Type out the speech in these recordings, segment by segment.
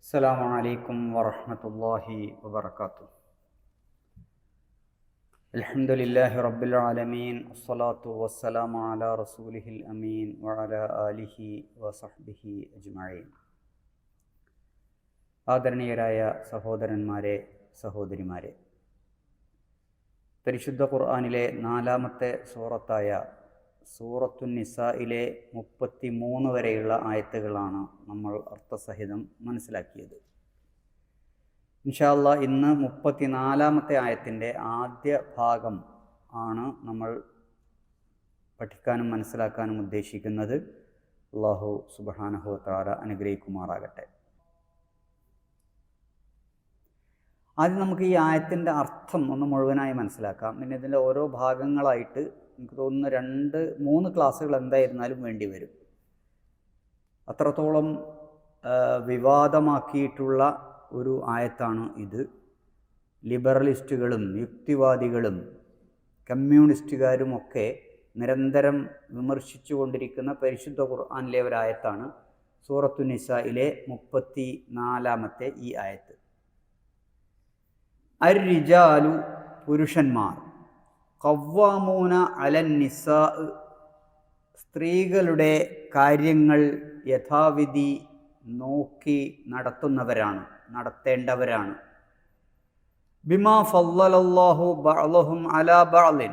അസ്സലാമു അലൈക്കും വറഹ്മത്തുള്ളാഹി വബറകാതുഹു. അൽഹംദുലില്ലാഹി റബ്ബിൽ ആലമീൻ വസ്സലാത്തു വസ്സലാമു അലാ റസൂലിഹിൽ അമീൻ വഅലാ ആലിഹി വസഹ്ബിഹി അജ്മഈൻ. ആദരണീയരായ സഹോദരന്മാരെ, സഹോദരിമാരെ, പരിശുദ്ധ ഖുർആനിലെ 4-ാമത്തെ സൂറത്തായ സൂറത്തുൻ നിസായിലെ 33 വരെയുള്ള ആയത്തുകളാണ് നമ്മൾ അർത്ഥസഹിതം മനസ്സിലാക്കിയത്. ഇൻഷാ അല്ലാഹ് ഇന്ന് 34-ാമത്തെ ആയത്തിൻ്റെ ആദ്യ ഭാഗം ആണ് നമ്മൾ പഠിക്കാനും മനസ്സിലാക്കാനും ഉദ്ദേശിക്കുന്നത്. അല്ലാഹു സുബ്ഹാനഹു വ തആല അനുഗ്രഹിക്കുമാറാകട്ടെ. ആദ്യം നമുക്ക് ഈ ആയത്തിൻ്റെ അർത്ഥം ഒന്ന് മുഴുവനായി മനസ്സിലാക്കാം. പിന്നെ ഇതിൻ്റെ ഓരോ ഭാഗങ്ങളായിട്ട് എനിക്ക് തോന്നുന്നു 2-3 ക്ലാസ്സുകൾ എന്തായിരുന്നാലും വേണ്ടി വരും. അത്രത്തോളം വിവാദമാക്കിയിട്ടുള്ള ഒരു ആയത്താണ് ഇത്. ലിബറലിസ്റ്റുകളും യുക്തിവാദികളും കമ്മ്യൂണിസ്റ്റുകാരുമൊക്കെ നിരന്തരം വിമർശിച്ചു കൊണ്ടിരിക്കുന്ന പരിശുദ്ധ ഖുർആനിലെ ഒരായത്താണ് സൂറത്തു നിസായിലെ 34-ാമത്തെ ഈ ആയത്ത്. അർ-റിജാലു പുരുഷന്മാർ, ഖവ്വാമൂന അലൻ നിസാ സ്ത്രീകളുടെ കാര്യങ്ങൾ യഥാവിധി നോക്കി നടത്തേണ്ടവരാണ്. ബിമാ ഫളലല്ലാഹു ബഅ്ളഹും അലാ ബഅ്ളിൻ,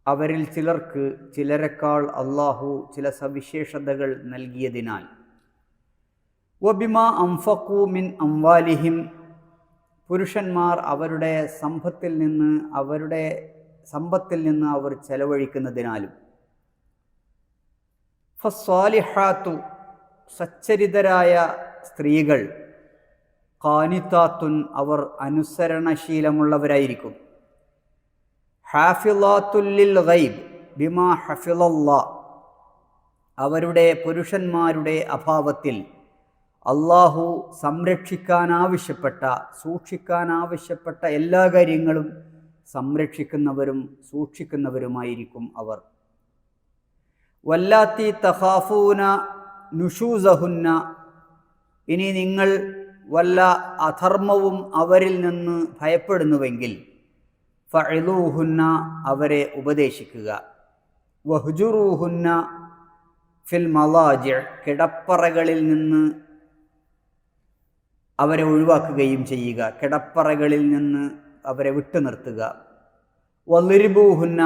അവരിൽ ചിലർക്ക് ചിലരെക്കാൾ അല്ലാഹു ചില സവിശേഷതകൾ നൽകിയതിനാൽ. വബിമാ അൻഫഖൂ മിൻ അംവാലിഹിം, പുരുഷന്മാർ അവരുടെ സമ്പത്തിൽ നിന്ന് അവർ ചെലവഴിക്കുന്നതിനാലും. ഫസ്സാലിഹാത്തു, സച്ചരിതരായ സ്ത്രീകൾ, ഖാനിതാത്തുൻ, അവർ അനുസരണശീലമുള്ളവരായിരിക്കും. ഹാഫിളാത്തുൽ ലിൽ ഗൈബ് ബിമാ ഹഫിളല്ലാഹ്, അവരുടെ പുരുഷന്മാരുടെ അഭാവത്തിൽ അള്ളാഹു സൂക്ഷിക്കാനാവശ്യപ്പെട്ട എല്ലാ കാര്യങ്ങളും സംരക്ഷിക്കുന്നവരും സൂക്ഷിക്കുന്നവരുമായിരിക്കും അവർ. വല്ലാത്തി തഖാഫൂന നുഷൂസഹുന്ന, ഇനി നിങ്ങൾ വല്ല അധർമ്മവും അവരിൽ നിന്ന് ഭയപ്പെടുന്നുവെങ്കിൽ ഫഇലൂഹുന്ന, അവരെ ഉപദേശിക്കുക. വഹ്ജുറൂഹുന്ന ഫിൽ മളാജിഅ്, കിടപ്പറകളിൽ നിന്ന് അവരെ ഒഴിവാക്കുകയും ചെയ്യുക, കിടപ്പറകളിൽ നിന്ന് അവരെ വിട്ടു നിർത്തുക. വളിർബൂഹുന്ന,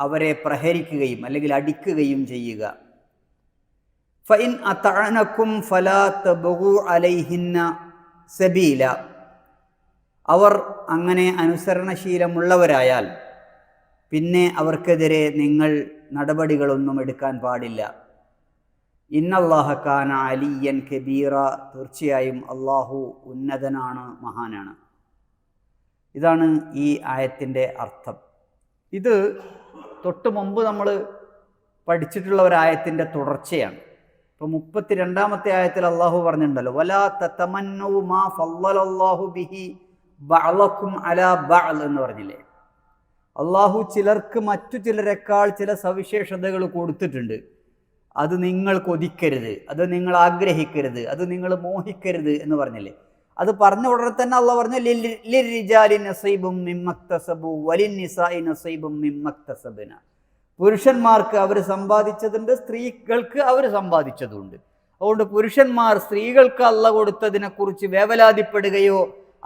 അവരെ പ്രഹരിക്കുകയും അല്ലെങ്കിൽ അടിക്കുകയും ചെയ്യുക. ഫഇൻ അതഅനകും ഫലാ തബ്ഗൂ അലൈഹിന്ന സബീല, അവർ അങ്ങനെ അനുസരണശീലമുള്ളവരായാൽ പിന്നെ അവർക്കെതിരെ നിങ്ങൾ നടപടികളൊന്നും എടുക്കാൻ പാടില്ല. ഇന്നല്ലാഹ കാന അലിയൻ കബീറ, തീർച്ചയായും അള്ളാഹു ഉന്നതനാണ്, മഹാനാണ്. ഇതാണ് ഈ ആയത്തിൻ്റെ അർത്ഥം. ഇത് തൊട്ട് മുമ്പ് നമ്മൾ പഠിച്ചിട്ടുള്ള ഒരായത്തിൻ്റെ തുടർച്ചയാണ്. ഇപ്പോൾ 32-ാമത്തെ ആയത്തിൽ അള്ളാഹു പറഞ്ഞിട്ടുണ്ടല്ലോ, വലാ തതമന്നൂ മാ ഫളലല്ലാഹു ബിഹി ബഅ്ളകും അലാ ബഅ്ൾ എന്ന് പറഞ്ഞില്ലേ. അള്ളാഹു ചിലർക്ക് മറ്റു ചിലരെക്കാൾ ചില സവിശേഷതകൾ കൊടുത്തിട്ടുണ്ട്. അത് നിങ്ങൾ കൊതിക്കരുത്, അത് നിങ്ങൾ ആഗ്രഹിക്കരുത്, അത് നിങ്ങൾ മോഹിക്കരുത് എന്ന് പറഞ്ഞില്ലേ. അത് പറഞ്ഞ ഉടനെ തന്നെ അള്ളാഹു പറഞ്ഞു, ലിർരിജാലി നസീബും മിമ്മക്തസബു വലിന്നിസാഇ നസീബും മിമ്മക്തസബന, പുരുഷന്മാർക്ക് അവർ സമ്പാദിച്ചതുണ്ട്, സ്ത്രീകൾക്ക് അവർ സമ്പാദിച്ചതുണ്ട്. അതുകൊണ്ട് പുരുഷന്മാർ സ്ത്രീകൾക്ക് അള്ളാഹു കൊടുത്തതിനെക്കുറിച്ച് വേവലാതിപ്പെടുകയോ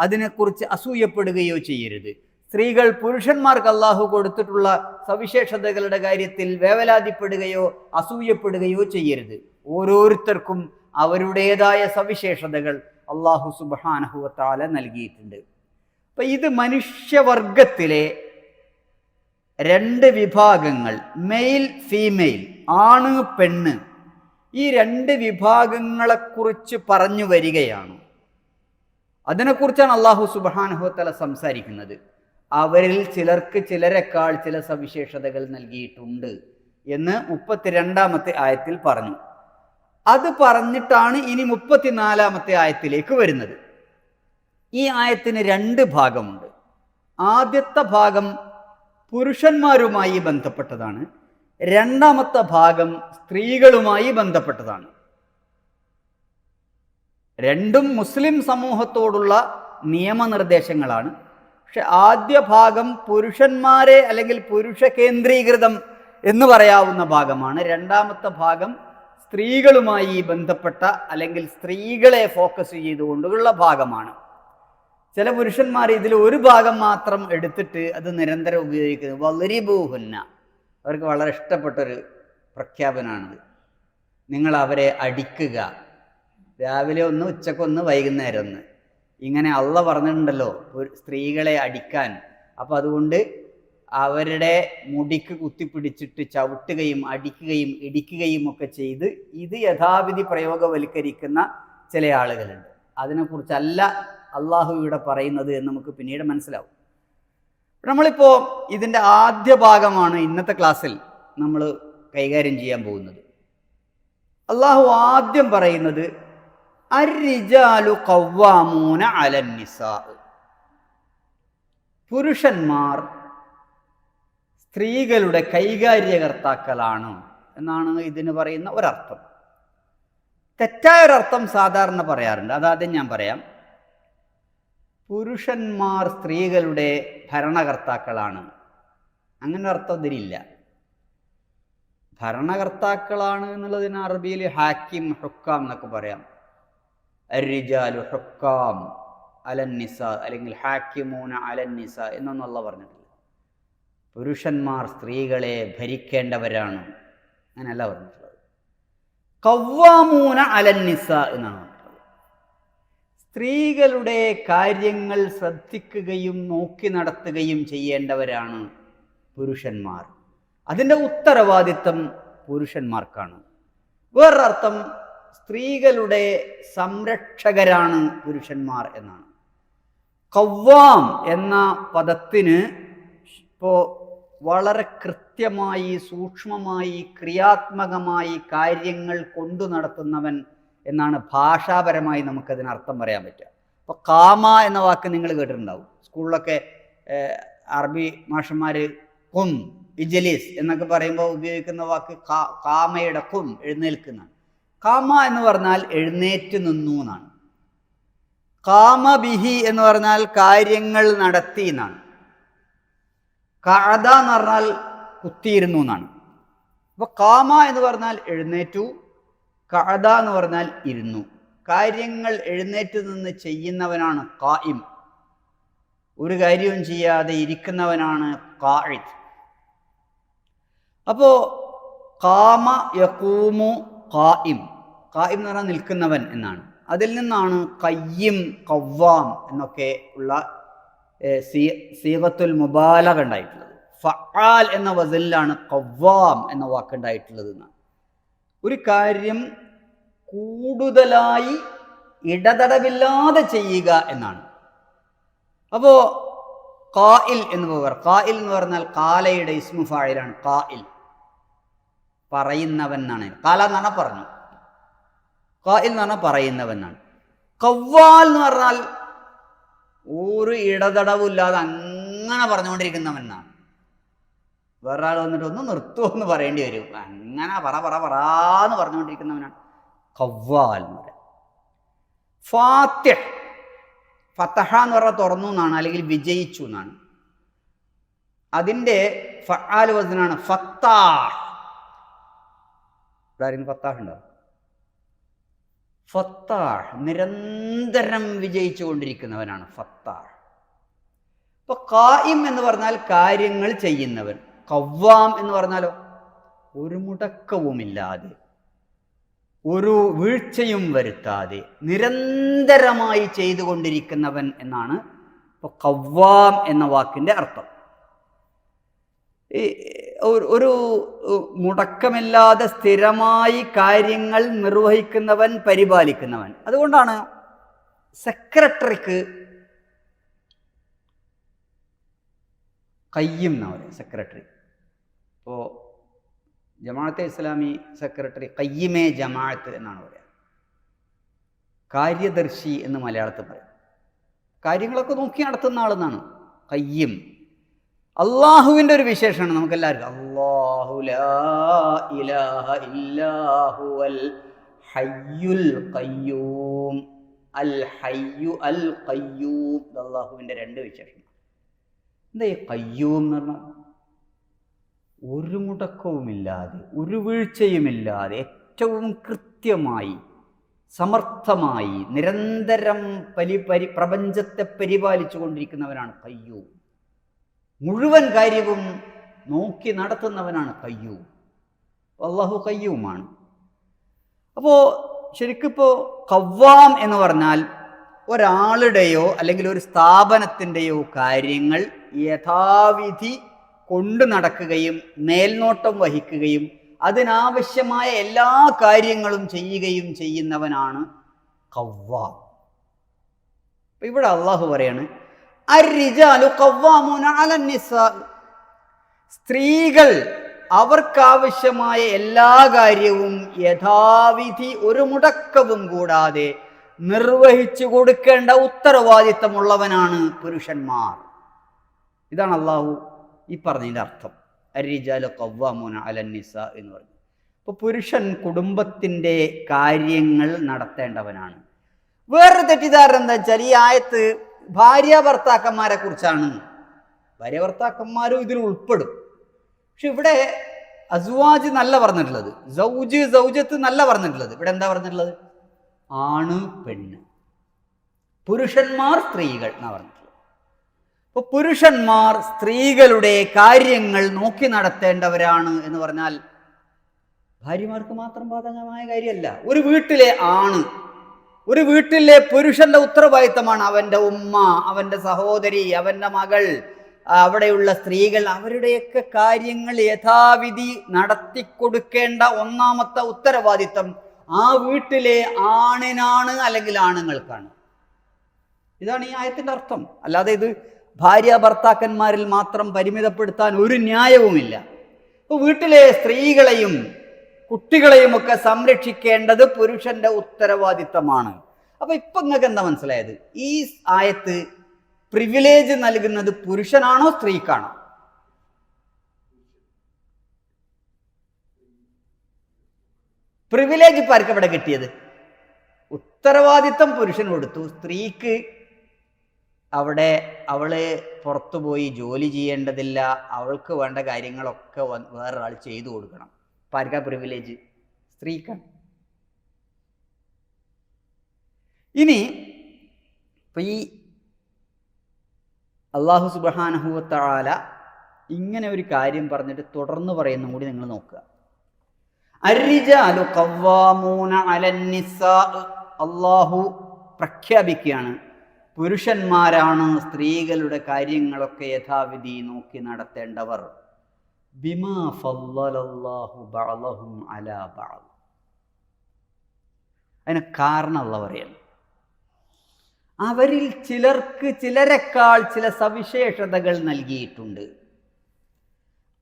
അതിനെക്കുറിച്ച് അസൂയപ്പെടുകയോ ചെയ്യരുത്. സ്ത്രീകൾ പുരുഷന്മാർക്ക് അള്ളാഹു കൊടുത്തിട്ടുള്ള സവിശേഷതകളുടെ കാര്യത്തിൽ വേവലാതിപ്പെടുകയോ അസൂയപ്പെടുകയോ ചെയ്യരുത്. ഓരോരുത്തർക്കും അവരുടേതായ സവിശേഷതകൾ അള്ളാഹു സുബ്ഹാനഹു വ തആല നൽകിയിട്ടുണ്ട്. അപ്പം ഇത് മനുഷ്യവർഗത്തിലെ 2 വിഭാഗങ്ങൾ, മെയിൽ ഫീമെയിൽ, ആണ് പെണ്ണ്, ഈ 2 വിഭാഗങ്ങളെക്കുറിച്ച് പറഞ്ഞു വരികയാണ്. അതിനെക്കുറിച്ചാണ് അള്ളാഹു സുബ്ഹാനഹു വ തആല സംസാരിക്കുന്നത്. അവരിൽ ചിലർക്ക് ചിലരെക്കാൾ ചില സവിശേഷതകൾ നൽകിയിട്ടുണ്ട് എന്ന് 32-ാമത്തെ ആയത്തിൽ പറഞ്ഞു. അത് പറഞ്ഞിട്ടാണ് ഇനി 34-ാമത്തെ ആയത്തിലേക്ക് വരുന്നത്. ഈ ആയത്തിന് 2 ഭാഗമുണ്ട്. ആദ്യത്തെ ഭാഗം പുരുഷന്മാരുമായി ബന്ധപ്പെട്ടതാണ്, രണ്ടാമത്തെ ഭാഗം സ്ത്രീകളുമായി ബന്ധപ്പെട്ടതാണ്. രണ്ടും മുസ്ലിം സമൂഹത്തോടുള്ള നിയമനിർദ്ദേശങ്ങളാണ്. പക്ഷെ ആദ്യ ഭാഗം പുരുഷന്മാരെ അല്ലെങ്കിൽ പുരുഷ കേന്ദ്രീകൃതം എന്ന് പറയാവുന്ന ഭാഗമാണ്. രണ്ടാമത്തെ ഭാഗം സ്ത്രീകളുമായി ബന്ധപ്പെട്ട അല്ലെങ്കിൽ സ്ത്രീകളെ ഫോക്കസ് ചെയ്തുകൊണ്ടുള്ള ഭാഗമാണ്. ചില പുരുഷന്മാർ ഇതിൽ ഒരു ഭാഗം മാത്രം എടുത്തിട്ട് അത് നിരന്തരം ഉപയോഗിക്കുന്നത് വലരിബൂഹുന്ന, അവർക്ക് വളരെ ഇഷ്ടപ്പെട്ടൊരു പ്രഖ്യാപനമാണിത്. നിങ്ങൾ അവരെ അടിക്കുക, രാവിലെ ഒന്ന്, ഉച്ചക്കൊന്ന്, വൈകുന്നേരം ഒന്ന്, ഇങ്ങനെ അള്ള പറഞ്ഞിട്ടുണ്ടല്ലോ സ്ത്രീകളെ അടിക്കാൻ. അപ്പം അതുകൊണ്ട് അവരുടെ മുടിക്ക് കുത്തിപ്പിടിച്ചിട്ട് ചവിട്ടുകയും അടിക്കുകയും ഇടിക്കുകയും ഒക്കെ ചെയ്ത് ഇത് യഥാവിധി പ്രയോഗവൽക്കരിക്കുന്ന ചില ആളുകളുണ്ട്. അതിനെക്കുറിച്ചല്ല അള്ളാഹു ഇവിടെ പറയുന്നത് എന്ന് നമുക്ക് പിന്നീട് മനസ്സിലാവും. നമ്മളിപ്പോൾ ഇതിൻ്റെ ആദ്യ ഭാഗമാണ് ഇന്നത്തെ ക്ലാസ്സിൽ നമ്മൾ കൈകാര്യം ചെയ്യാൻ പോകുന്നത്. അള്ളാഹു ആദ്യം പറയുന്നത് അർരിജാലു ഖവ്വാമൂന അലന്നിസാ, പുരുഷന്മാർ സ്ത്രീകളുടെ കൈകാര്യകർത്താക്കളാണ് എന്നാണ് ഇതിന് പറയുന്ന ഒരർത്ഥം. തെറ്റായൊരർത്ഥം സാധാരണ പറയാറുണ്ട്, അതാദ്യം ഞാൻ പറയാം. പുരുഷന്മാർ സ്ത്രീകളുടെ ഭരണകർത്താക്കളാണ്, അങ്ങനെ അർത്ഥം ഇതിലില്ല. ഭരണകർത്താക്കളാണ് എന്നുള്ളതിന് അറബിയിൽ ഹാക്കിം, ഹുക്കാം എന്നൊക്കെ പറയാം. അർരിജാലു ഹുക്കാം അലന്നിസ അല്ലെങ്കിൽ ഹാക്കിമൂന അലന്നിസ എന്നൊന്നും അല്ലാഹു പറഞ്ഞിട്ടില്ല. പുരുഷന്മാർ സ്ത്രീകളെ ഭരിക്കേണ്ടവരാണ്, അങ്ങനെയല്ല പറഞ്ഞിട്ടുള്ളത്. ഖവ്വാമൂന അലന്നിസ എന്നാണ് പറഞ്ഞിട്ടുള്ളത്. സ്ത്രീകളുടെ കാര്യങ്ങൾ ശ്രദ്ധിക്കുകയും നോക്കി നടത്തുകയും ചെയ്യേണ്ടവരാണ് പുരുഷന്മാർ. അതിൻ്റെ ഉത്തരവാദിത്തം പുരുഷന്മാർക്കാണ്. വേറൊരർത്ഥം സ്ത്രീകളുടെ സംരക്ഷകരാണ് പുരുഷന്മാർ എന്നാണ്. ഖവ്വാം എന്ന പദത്തിന് ഇപ്പോൾ വളരെ കൃത്യമായി, സൂക്ഷ്മമായി, ക്രിയാത്മകമായി കാര്യങ്ങൾ കൊണ്ടു നടത്തുന്നവൻ എന്നാണ് ഭാഷാപരമായി നമുക്കതിനർത്ഥം പറയാൻ പറ്റുക. അപ്പോൾ കാമ എന്ന വാക്ക് നിങ്ങൾ കേട്ടിട്ടുണ്ടാവും. സ്കൂളിലൊക്കെ അറബി മാഷന്മാർ കും, ഇജ്ലിസ് എന്നൊക്കെ പറയുമ്പോൾ ഉപയോഗിക്കുന്ന വാക്ക് കാമയുടെ കും, എഴുന്നേൽക്കുന്നതാണ്. കാമ എന്ന് പറഞ്ഞാൽ എഴുന്നേറ്റ് നിന്നു എന്നാണ്. കാമ ബിഹി എന്ന് പറഞ്ഞാൽ കാര്യങ്ങൾ നടത്തി എന്നാണ്. കഅദ എന്ന് പറഞ്ഞാൽ കുത്തിയിരുന്നു എന്നാണ്. അപ്പോൾ കാമ എന്ന് പറഞ്ഞാൽ എഴുന്നേറ്റു, കഅദ എന്ന് പറഞ്ഞാൽ ഇരുന്നു. കാര്യങ്ങൾ എഴുന്നേറ്റ് നിന്ന് ചെയ്യുന്നവനാണ് ഖായിം, ഒരു കാര്യവും ചെയ്യാതെ ഇരിക്കുന്നവനാണ് ഖാഇദ്. അപ്പോൾ ഖാമ യഖൂമു ഖായിം, ഖായിം എന്ന് പറഞ്ഞാൽ നിൽക്കുന്നവൻ എന്നാണ്. അതിൽ നിന്നാണ് ഖയ്യിം, ഖവ്വാം എന്നൊക്കെ ഉള്ള സീഗത്തുൽ മുബാലഗ ഉണ്ടായിട്ടുള്ളത്. ഫആൽ എന്ന വസലിലാണ് ഖവ്വാം എന്ന വാക്കുണ്ടായിട്ടുള്ളത് എന്നാണ്. ഒരു കാര്യം കൂടുതലായി ഇടതടവില്ലാതെ ചെയ്യുക എന്നാണ്. അപ്പോൾ ഖായിൽ എന്ന് പറയുക, ഖായിൽ എന്ന് പറഞ്ഞാൽ കാലയുടെ ഇസ്മു ഫായിലാണ്. ഖായിൽ പറയുന്നവൻ എന്നാണ്. കാല എന്ന് പറഞ്ഞാൽ പറഞ്ഞു, ഖായിൽ എന്ന് പറഞ്ഞാൽ പറയുന്നവൻ എന്നാണ്. ഖവ്വാൽ എന്ന് പറഞ്ഞാൽ ഒരു ഇടതടവില്ലാതെ അങ്ങനെ പറഞ്ഞുകൊണ്ടിരിക്കുന്നവൻ എന്നാണ്. വേറൊരാൾ വന്നിട്ട് ഒന്ന് നിർത്തുമോ എന്ന് പറയേണ്ടി വരും. അങ്ങനെ പറയാന്ന് പറഞ്ഞുകൊണ്ടിരിക്കുന്നവനാണ് ഖവ്വാൽ എന്ന് പറയാം. ഫാത്തിഹ്, ഫതഹ എന്ന് പറഞ്ഞാൽ തുറന്നു എന്നാണ്, അല്ലെങ്കിൽ വിജയിച്ചു എന്നാണ്. അതിൻ്റെ ഫആൽ വസ്നാണ് ഫത്താഹ്. ആരെങ്കിലും ഫത്താഹ് ഉണ്ടോ? ഫത്താഹ് നിരന്തരം വിജയിച്ചു കൊണ്ടിരിക്കുന്നവനാണ് ഫത്താഹ്. ഇപ്പൊ ഖായിം എന്ന് പറഞ്ഞാൽ കാര്യങ്ങൾ ചെയ്യുന്നവൻ. ഖവ്വാം എന്ന് പറഞ്ഞാലോ ഒരു മുടക്കവുമില്ലാതെ, ഒരു വീഴ്ചയും വരുത്താതെ നിരന്തരമായി ചെയ്തുകൊണ്ടിരിക്കുന്നവൻ എന്നാണ് ഇപ്പോൾ ഖവ്വാം എന്ന വാക്കിൻ്റെ അർത്ഥം. ഒരു മുടക്കമില്ലാതെ സ്ഥിരമായി കാര്യങ്ങൾ നിർവഹിക്കുന്നവൻ, പരിപാലിക്കുന്നവൻ. അതുകൊണ്ടാണ് സെക്രട്ടറിക്ക് ഖയ്യിം എന്നാ പറയുക. സെക്രട്ടറി ഇപ്പോൾ ജമാഅത്തെ ഇസ്ലാമി സെക്രട്ടറി ഖയ്യിമേ ജമാഅത്ത് എന്നാണ് പറയുക. കാര്യദർശി എന്ന് മലയാളത്തിൽ പറയും. കാര്യങ്ങളൊക്കെ നോക്കി നടത്തുന്ന ആളെന്നാണ് ഖയ്യിം. അള്ളാഹുവിൻ്റെ ഒരു വിശേഷമാണ് നമുക്കെല്ലാവർക്കും. അല്ലാഹു ലാ ഇലാഹ ഇല്ലാ ഹുവൽ ഹയ്യുൽ ഖയ്യൂം. അൽ ഹയ്യു അൽ ഖയ്യൂം. അള്ളാഹുവിൻ്റെ രണ്ട് വിശേഷണം. എന്താ ഈ ഖയ്യൂം എന്ന് പറഞ്ഞാൽ? ഒരു മുടക്കവുമില്ലാതെ ഒരു വീഴ്ചയുമില്ലാതെ ഏറ്റവും കൃത്യമായി സമർത്ഥമായി നിരന്തരം പ്രപഞ്ചത്തെ പരിപാലിച്ചു കൊണ്ടിരിക്കുന്നവനാണ് ഖയ്യൂം. മുഴുവൻ കാര്യവും നോക്കി നടത്തുന്നവനാണ് ഖയ്യൂം. അല്ലാഹു ഖയ്യൂമാണ്. അപ്പോൾ ശരിക്കിപ്പോൾ ഖവ്വാം എന്ന് പറഞ്ഞാൽ ഒരാളുടെയോ അല്ലെങ്കിൽ ഒരു സ്ഥാപനത്തിൻ്റെയോ കാര്യങ്ങൾ യഥാവിധി കൊണ്ടു നടക്കുകയും മേൽനോട്ടം വഹിക്കുകയും അതിനാവശ്യമായ എല്ലാ കാര്യങ്ങളും ചെയ്യുകയും ചെയ്യുന്നവനാണ് ഖവ്വാം. ഇവിടെ അള്ളാഹു പറയാണ് അർരിജാലു ഖവ്വാമൂന അലന്നിസാ. സ്ത്രീകൾ അവർക്കാവശ്യമായ എല്ലാ കാര്യവും യഥാവിധി ഒരു മുടക്കവും കൂടാതെ നിർവഹിച്ചു കൊടുക്കേണ്ട ഉത്തരവാദിത്തമുള്ളവനാണ് പുരുഷന്മാർ. ഇതാണ് അള്ളാഹു ഈ പറഞ്ഞതിൻ്റെ അർത്ഥം. അർരിജാലു ഖവ്വാമൂന അലന്നിസാ എന്ന് പറഞ്ഞു. അപ്പോൾ പുരുഷൻ കുടുംബത്തിൻ്റെ കാര്യങ്ങൾ നടത്തേണ്ടവനാണ്. വേറൊരു തെറ്റിദ്ധാരണ എന്താ വെച്ചാൽ ഈ ആയത്ത് ഭാര്യ ഭർത്താക്കന്മാരെ കുറിച്ചാണ്. ഭാര്യ ഭർത്താക്കന്മാരും ഇതിൽ ഉൾപ്പെടും. പക്ഷെ ഇവിടെ അസ്വാജ് നല്ല പറഞ്ഞിട്ടുള്ളത്, സൗജ് സൗജത്ത് നല്ല പറഞ്ഞിട്ടുള്ളത്. ഇവിടെ എന്താ പറഞ്ഞിട്ടുള്ളത്? ആണ് പെണ്ണ്, പുരുഷന്മാർ സ്ത്രീകൾ എന്നാ പറഞ്ഞിട്ടുള്ളത്. അപ്പോൾ പുരുഷന്മാർ സ്ത്രീകളുടെ കാര്യങ്ങൾ നോക്കി നടത്തേണ്ടവരാണ് എന്ന് പറഞ്ഞാൽ ഭാര്യമാർക്ക് മാത്രം ബാധകമായ കാര്യമല്ല. ഒരു വീട്ടിലെ ആണ്, ഒരു വീട്ടിലെ പുരുഷന്റെ ഉത്തരവാദിത്തമാണ് അവൻ്റെ ഉമ്മ, അവൻ്റെ സഹോദരി, അവൻ്റെ മകൾ, അവിടെയുള്ള സ്ത്രീകൾ, അവരുടെയൊക്കെ കാര്യങ്ങൾ യഥാവിധി നടത്തിക്കൊടുക്കേണ്ട ഒന്നാമത്തെ ഉത്തരവാദിത്തം ആ വീട്ടിലെ ആണിനാണ്, അല്ലെങ്കിൽ ആണുങ്ങൾക്കാണ്. ഇതാണ് ഈ ആയത്തിൻ്റെ അർത്ഥം. അല്ലാതെ ഇത് ഭാര്യ ഭർത്താക്കന്മാരിൽ മാത്രം പരിമിതപ്പെടുത്താൻ ഒരു ന്യായവുമില്ല. ഇപ്പോൾ വീട്ടിലെ സ്ത്രീകളെയും കുട്ടികളെയും ഒക്കെ സംരക്ഷിക്കേണ്ടത് പുരുഷന്റെ ഉത്തരവാദിത്തമാണ്. അപ്പൊ ഇപ്പൊ നിങ്ങൾക്ക് എന്താ മനസ്സിലായത്? ഈ ആയത്ത് പ്രിവിലേജ് നൽകുന്നത് പുരുഷനാണോ സ്ത്രീക്കാണോ? പ്രിവിലേജ് ഇപ്പൊ ആർക്കും ഇവിടെ കിട്ടിയത്? ഉത്തരവാദിത്തം പുരുഷന് കൊടുത്തു. സ്ത്രീക്ക് അവിടെ അവള് പുറത്തുപോയി ജോലി ചെയ്യേണ്ടതില്ല, അവൾക്ക് വേണ്ട കാര്യങ്ങളൊക്കെ വേറൊരാൾ ചെയ്തു കൊടുക്കണം. അപ്പൊ ആർക്കാ പ്രിവിലേജ്? സ്ത്രീക്കാണ്. ഇനി ഇപ്പൊ ഈ അല്ലാഹു സുബ്ഹാനഹു വ തആല ഇങ്ങനെ ഒരു കാര്യം പറഞ്ഞിട്ട് തുടർന്ന് പറയുന്ന കൂടി നിങ്ങൾ നോക്കുക. അർരിജാലു ഖവ്വാമൂന അലന്നിസാ. അല്ലാഹു പ്രഖ്യാപിക്കുകയാണ് പുരുഷന്മാരാണ് സ്ത്രീകളുടെ കാര്യങ്ങളൊക്കെ യഥാവിധി നോക്കി നടത്തേണ്ടവർ. ബിമാ ഫളലല്ലാഹു ബഅദഹും അലാ ബഅദ്. അതിന് കാരണം അല്ലാഹു പറയാണ്, അവരിൽ ചിലർക്ക് ചിലരെക്കാൾ ചില സവിശേഷതകൾ നൽകിയിട്ടുണ്ട്.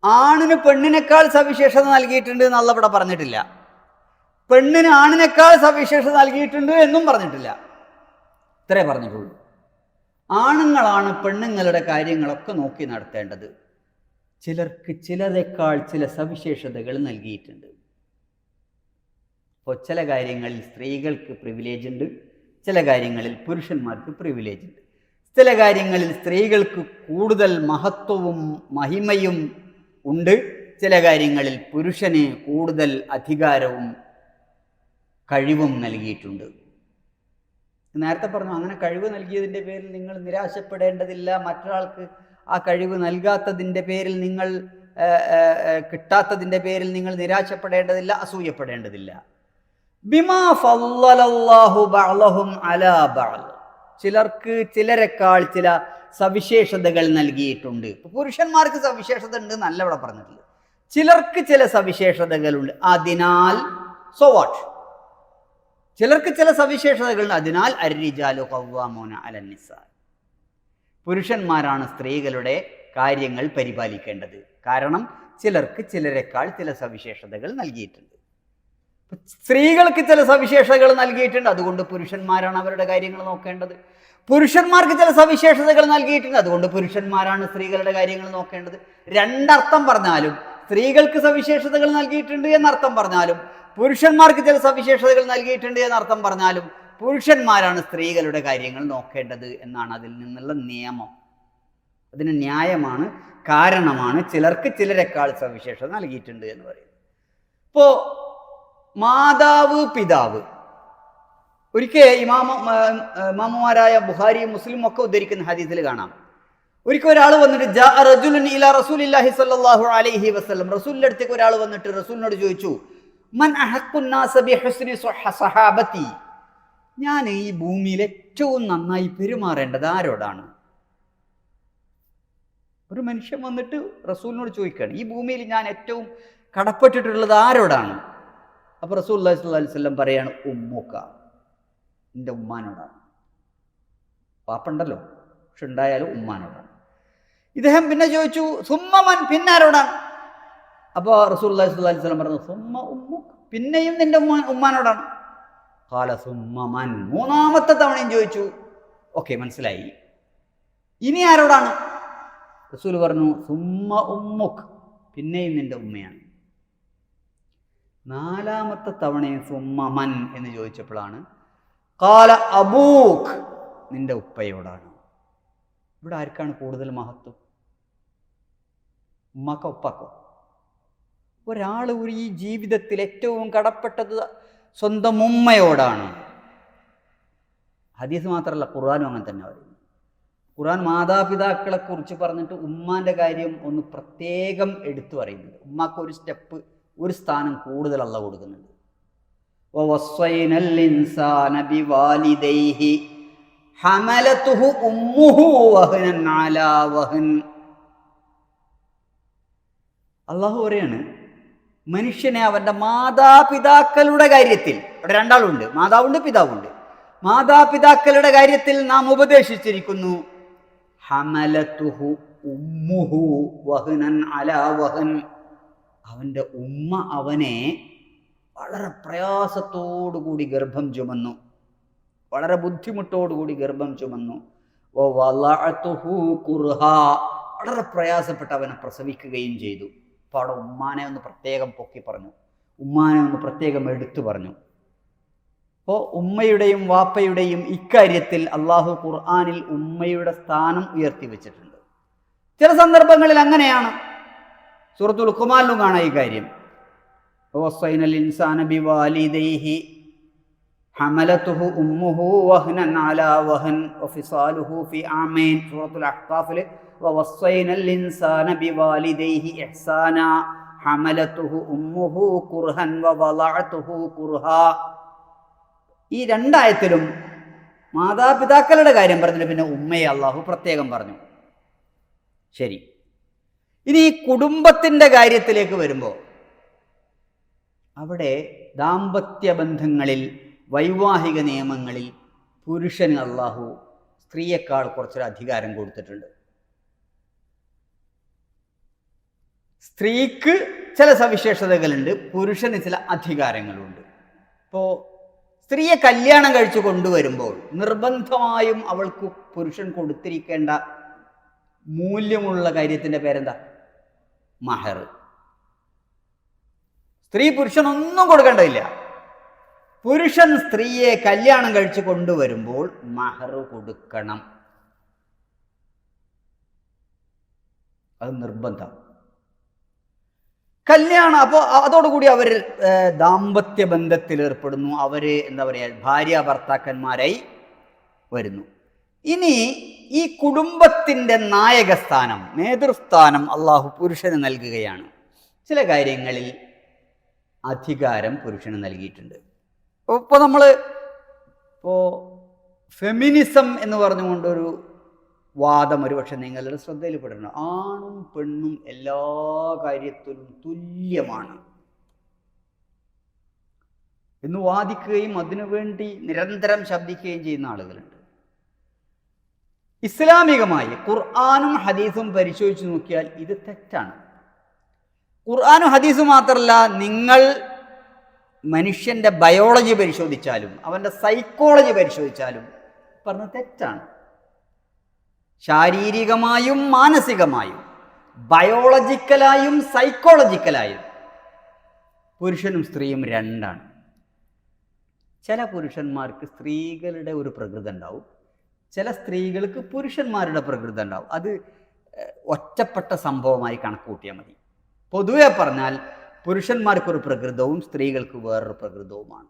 ആണിന് പെണ്ണിനേക്കാൾ സവിശേഷത നൽകിയിട്ടുണ്ട് എന്ന് അല്ലാഹു ഇവിടെ പറഞ്ഞിട്ടില്ല. പെണ്ണിന് ആണിനേക്കാൾ സവിശേഷത നൽകിയിട്ടുണ്ട് എന്നും പറഞ്ഞിട്ടില്ല. ഇത്രേ പറഞ്ഞിട്ടുള്ളൂ. ആണുങ്ങളാണ് പെണ്ണുങ്ങളുടെ കാര്യങ്ങളൊക്കെ നോക്കി നടത്തേണ്ടത്. ചിലർക്ക് ചിലരെക്കാൾ ചില സവിശേഷതകൾ നൽകിയിട്ടുണ്ട്. അപ്പോൾ ചില കാര്യങ്ങളിൽ സ്ത്രീകൾക്ക് പ്രിവിലേജ് ഉണ്ട്, ചില കാര്യങ്ങളിൽ പുരുഷന്മാർക്ക് പ്രിവിലേജ് ഉണ്ട്. ചില കാര്യങ്ങളിൽ സ്ത്രീകൾക്ക് കൂടുതൽ മഹത്വവും മഹിമയും ഉണ്ട്, ചില കാര്യങ്ങളിൽ പുരുഷന് കൂടുതൽ അധികാരവും കഴിവും നൽകിയിട്ടുണ്ട്. നേരത്തെ പറഞ്ഞു, അങ്ങനെ കഴിവ് നൽകിയതിൻ്റെ പേരിൽ നിങ്ങൾ നിരാശപ്പെടേണ്ടതില്ല. മറ്റൊരാൾക്ക് ആ കഴിവ് നൽകാത്തതിൻ്റെ പേരിൽ നിങ്ങൾ കിട്ടാത്തതിൻ്റെ പേരിൽ നിങ്ങൾ നിരാശപ്പെടേണ്ടതില്ല, അസൂയപ്പെടേണ്ടതില്ല. ബിമാ ഫളലല്ലാഹു ബഅദഹും അലാ ബഅദ്. ചിലർക്ക് ചിലരെക്കാൾ ചില സവിശേഷതകൾ നൽകിയിട്ടുണ്ട്. ഇപ്പൊ പുരുഷന്മാർക്ക് സവിശേഷത ഉണ്ട് എന്നല്ല ഇവിടെ പറഞ്ഞിട്ടുള്ളത്. ചിലർക്ക് ചില സവിശേഷതകളുണ്ട്, അതിനാൽ സോ വാട്ട്, ചിലർക്ക് ചില സവിശേഷതകളുണ്ട്, അതിനാൽ അർരിജാലു ഖവ്വാമൂന അലന്നിസാ. പുരുഷന്മാരാണ് സ്ത്രീകളുടെ കാര്യങ്ങൾ പരിപാലിക്കേണ്ടത്. കാരണം ചിലർക്ക് ചിലരെക്കാൾ ചില സവിശേഷതകൾ നൽകിയിട്ടുണ്ട്. സ്ത്രീകൾക്ക് ചില സവിശേഷതകൾ നൽകിയിട്ടുണ്ട്, അതുകൊണ്ട് പുരുഷന്മാരാണ് അവരുടെ കാര്യങ്ങൾ നോക്കേണ്ടത്. പുരുഷന്മാർക്ക് ചില സവിശേഷതകൾ നൽകിയിട്ടുണ്ട്, അതുകൊണ്ട് പുരുഷന്മാരാണ് സ്ത്രീകളുടെ കാര്യങ്ങൾ നോക്കേണ്ടത്. രണ്ടർത്ഥം പറഞ്ഞാലും, സ്ത്രീകൾക്ക് സവിശേഷതകൾ നൽകിയിട്ടുണ്ട് എന്നർത്ഥം പറഞ്ഞാലും, പുരുഷന്മാർക്ക് ചില സവിശേഷതകൾ നൽകിയിട്ടുണ്ട് എന്നർത്ഥം പറഞ്ഞാലും, പുരുഷന്മാരാണ് സ്ത്രീകളുടെ കാര്യങ്ങൾ നോക്കേണ്ടത് എന്നാണ് അതിൽ നിന്നുള്ള നിയമം. അതിന് ന്യായമാണ്, കാരണമാണ്, ചിലർക്ക് ചിലരെക്കാൾ സവിശേഷത നൽകിയിട്ടുണ്ട് എന്ന് പറയുന്നത്. ഇപ്പോൾ മാതാവ് പിതാവ്, ഒരിക്കൽ ഇമാമുമാരായ ബുഖാരിയും മുസ്ലിം ഒക്കെ ഉദ്ധരിക്കുന്ന ഹദീസിൽ കാണാം, ഒരിക്കൽ ഒരാൾ വന്നിട്ട് ജാ റജുലുൻ ഇലാ റസൂലില്ലാഹി സ്വല്ലല്ലാഹു അലൈഹി വസല്ലം, റസൂലിന്റെ അടുത്തേക്ക് ഒരാൾ വന്നിട്ട് റസൂലിനോട് ചോദിച്ചു, മൻ അഹഖുൻ നാസ ബിഹുസ്നി സഹാബത്തി, ഞാൻ ഈ ഭൂമിയിൽ ഏറ്റവും നന്നായി പെരുമാറേണ്ടത് ആരോടാണ്? ഒരു മനുഷ്യൻ വന്നിട്ട് റസൂലിനോട് ചോദിക്കുകയാണ്, ഈ ഭൂമിയിൽ ഞാൻ ഏറ്റവും കടപ്പെട്ടിട്ടുള്ളത് ആരോടാണ്? അപ്പോൾ റസൂലുള്ളാഹി സ്വല്ലല്ലാഹു അലൈഹി വസല്ലം പറയാണ്, ഉമ്മുക, നിന്റെ ഉമ്മാനോടാണ്. പാപ്പുണ്ടല്ലോ, പക്ഷെ ഉണ്ടായാലും ഉമ്മാനോടാണ്. ഇദ്ദേഹം പിന്നെ ചോദിച്ചു, സുമ്മമൻ, പിന്നെ ആരോടാണ്? അപ്പോൾ റസൂലുള്ളാഹി സ്വല്ലല്ലാഹു അലൈഹി വസല്ലം പറഞ്ഞു, സുമ്മ ഉമ്മുക, പിന്നെയും നിന്റെ ഉമ്മാനോടാണ്. ഖാല സുമ്മമൻ, മൂന്നാമത്തെ തവണയും ചോദിച്ചു. ഓക്കെ, മനസ്സിലായി. ഇനി ആരോടാണ്? റസൂൽ പറഞ്ഞു, സുമ്മ ഉമ്മുക്, പിന്നെയും നിന്റെ ഉമ്മയാണ്. നാലാമത്തെ തവണയും സുമ്മമൻ എന്ന് ചോദിച്ചപ്പോഴാണ് ഖാല അബൂഖ്, നിന്റെ ഉപ്പയോടാണ്. ഇവിടെ ആർക്കാണ് കൂടുതൽ മഹത്വം? ഉമ്മക്കോ ഉപ്പക്കോ? ഒരാൾ ഈ ജീവിതത്തിൽ ഏറ്റവും കടപ്പെട്ടത് സ്വന്തം ഉമ്മയോടാണ്. ഹദീസ് മാത്രമല്ല, ഖുർആനും അങ്ങനെ തന്നെ പറയുന്നു. ഖുർആൻ മാതാപിതാക്കളെ കുറിച്ച് പറഞ്ഞിട്ട് ഉമ്മാന്റെ കാര്യം ഒന്ന് പ്രത്യേകം എടുത്തു പറയുന്നുണ്ട്. ഉമ്മാക്ക് ഒരു സ്റ്റെപ്പ്, ഒരു സ്ഥാനം കൂടുതൽ അല്ലാഹു കൊടുക്കുന്നുണ്ട്. വവസ്സൈനൽ ഇൻസാന ബിവാലിദൈഹി ഹമലതുഹു ഉമ്മുഹു വഹനൻ അലാ വഹൻ. അല്ലാഹു പറയാണ്, മനുഷ്യനെ അവന്റെ മാതാപിതാക്കളുടെ കാര്യത്തിൽ, ഇവിടെ രണ്ടാളുണ്ട്, മാതാവുണ്ട് പിതാവുണ്ട്, മാതാപിതാക്കളുടെ കാര്യത്തിൽ നാം ഉപദേശിച്ചിരിക്കുന്നു. ഹമലതുഹു ഉമ്മുഹു വഹനൻ അലാ വഹൻ. അവന്റെ ഉമ്മ അവനെ വളരെ പ്രയാസത്തോടുകൂടി ഗർഭം ചുമന്നു, വളരെ ബുദ്ധിമുട്ടോടുകൂടി ഗർഭം ചുമന്നു. വവളഅതുഹു കുർഹാ, വളരെ പ്രയാസപ്പെട്ട് അവനെ പ്രസവിക്കുകയും ചെയ്തു. അപ്പോൾ അവിടെ ഉമ്മാനെ ഒന്ന് പ്രത്യേകം പൊക്കി പറഞ്ഞു, ഉമ്മാനെ ഒന്ന് പ്രത്യേകം എടുത്തു പറഞ്ഞു. അപ്പോൾ ഉമ്മയുടെയും വാപ്പയുടെയും ഇക്കാര്യത്തിൽ അള്ളാഹു ഖുർആനിൽ ഉമ്മയുടെ സ്ഥാനം ഉയർത്തി വെച്ചിട്ടുണ്ട്. ചില സന്ദർഭങ്ങളിൽ അങ്ങനെയാണ്. സൂറത്തുൽ ലുഖ്മാനിലും കാണാം ഈ കാര്യം. വവസ്സൈനൽ ഇൻസാന ബിവാലിദൈഹി ഹമലതുഹു ഉമ്മുഹു വഹ്നൻ അലാ വഹൻ വഫിസാലുഹു ഫി ആമൈൻ. സൂറത്തുൽ അഹ്ഖാഫിൽ വവസ്സൈനൽ ഇൻസാന ബിവാലിദൈഹി ഇഹ്സാന ഹമലതുഹു ഉമ്മുഹു കുർഹൻ വവളഅതുഹു കുർഹാ. ഈ രണ്ടായത്തിലും മാതാപിതാക്കളുടെ കാര്യം പറഞ്ഞിട്ട് പിന്നെ ഉമ്മയെ അള്ളാഹു പ്രത്യേകം പറഞ്ഞു. ശരി, ഇനി ഈ കുടുംബത്തിൻ്റെ കാര്യത്തിലേക്ക് വരുമ്പോൾ അവിടെ ദാമ്പത്യ ബന്ധങ്ങളിൽ, വൈവാഹിക നിയമങ്ങളിൽ പുരുഷന് അള്ളാഹു സ്ത്രീയേക്കാൾ കുറച്ചൊരു അധികാരം കൊടുത്തിട്ടുണ്ട്. സ്ത്രീക്ക് ചില സവിശേഷതകളുണ്ട്, പുരുഷന് ചില അധികാരങ്ങളുണ്ട്. ഇപ്പോൾ സ്ത്രീയെ കല്യാണം കഴിച്ചു കൊണ്ടുവരുമ്പോൾ നിർബന്ധമായും അവൾക്ക് പുരുഷൻ കൊടുത്തിരിക്കേണ്ട മൂല്യമുള്ള കാര്യത്തിൻ്റെ പേരെന്താ? മഹർ. സ്ത്രീ പുരുഷനൊന്നും കൊടുക്കേണ്ടതില്ല. പുരുഷൻ സ്ത്രീയെ കല്യാണം കഴിച്ചു കൊണ്ടുവരുമ്പോൾ മഹർ കൊടുക്കണം. അത് നിർബന്ധം. കല്യാണം, അപ്പോൾ അതോടുകൂടി അവർ ദാമ്പത്യ ബന്ധത്തിൽ ഏർപ്പെടുന്നു. അവർ എന്താ പറയുക, ഭാര്യ ഭർത്താക്കന്മാരായി വരുന്നു. ഇനി ഈ കുടുംബത്തിൻ്റെ നായകസ്ഥാനം, നേതൃസ്ഥാനം അള്ളാഹു പുരുഷന് നൽകുകയാണ്. ചില കാര്യങ്ങളിൽ അധികാരം പുരുഷന് നൽകിയിട്ടുണ്ട്. ഇപ്പോൾ നമ്മൾ ഫെമിനിസം എന്ന് പറഞ്ഞുകൊണ്ടൊരു വാദം ഒരുപക്ഷെ നിങ്ങളുടെ ശ്രദ്ധയിൽപ്പെടണം. ആണും പെണ്ണും എല്ലാ കാര്യത്തിലും തുല്യമാണ് എന്ന് വാദിക്കുകയും അതിനുവേണ്ടി നിരന്തരം ശബ്ദിക്കുകയും ചെയ്യുന്ന ആളുകളുണ്ട്. ഇസ്ലാമികമായി ഖുർആനും ഹദീസും പരിശോധിച്ച് നോക്കിയാൽ ഇത് തെറ്റാണ്. ഖുർആനും ഹദീസും മാത്രമല്ല, നിങ്ങൾ മനുഷ്യൻ്റെ ബയോളജി പരിശോധിച്ചാലും അവൻ്റെ സൈക്കോളജി പരിശോധിച്ചാലും പറഞ്ഞത് തെറ്റാണ്. ശാരീരികമായും മാനസികമായും ബയോളജിക്കലായും സൈക്കോളജിക്കലായും പുരുഷനും സ്ത്രീയും രണ്ടാണ്. ചില പുരുഷന്മാർക്ക് സ്ത്രീകളുടെ ഒരു പ്രകൃതി ഉണ്ടാവും, ചില സ്ത്രീകൾക്ക് പുരുഷന്മാരുടെ പ്രകൃതി ഉണ്ടാവും. അത് ഒറ്റപ്പെട്ട സംഭവമായി കണക്ക് കൂട്ടിയാൽ മതി. പൊതുവെ പറഞ്ഞാൽ പുരുഷന്മാർക്കൊരു പ്രകൃതവും സ്ത്രീകൾക്ക് വേറൊരു പ്രകൃതവുമാണ്.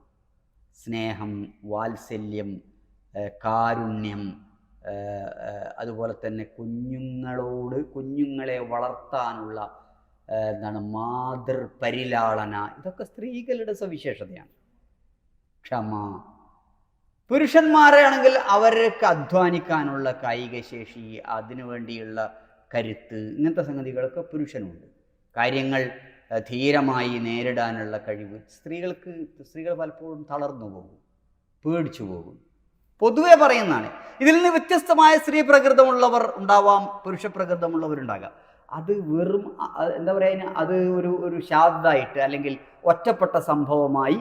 സ്നേഹം, വാത്സല്യം, കാരുണ്യം, അതുപോലെ തന്നെ കുഞ്ഞുങ്ങളെ വളർത്താനുള്ള മാതൃപരിലാളന, ഇതൊക്കെ സ്ത്രീകളുടെ സവിശേഷതയാണ്. ക്ഷമ. പുരുഷന്മാരെ ആണെങ്കിൽ അവർക്ക് അധ്വാനിക്കാനുള്ള കായിക ശേഷി, അതിനു വേണ്ടിയുള്ള കരുത്ത്, ഇങ്ങനത്തെ സംഗതികളൊക്കെ പുരുഷനുണ്ട്. കാര്യങ്ങൾ ധീരമായി നേരിടാനുള്ള കഴിവ് സ്ത്രീകൾ പലപ്പോഴും തളർന്നു പോകും, പേടിച്ചു പോകും. പൊതുവെ പറയുന്നതാണ്. ഇതിൽ നിന്ന് വ്യത്യസ്തമായ സ്ത്രീ പ്രകൃതമുള്ളവർ ഉണ്ടാവാം, പുരുഷ പ്രകൃതമുള്ളവരുണ്ടാകാം. അത് വെറും എന്താ പറയുക, അത് ഒരു ശാദായിട്ട് അല്ലെങ്കിൽ ഒറ്റപ്പെട്ട സംഭവമായി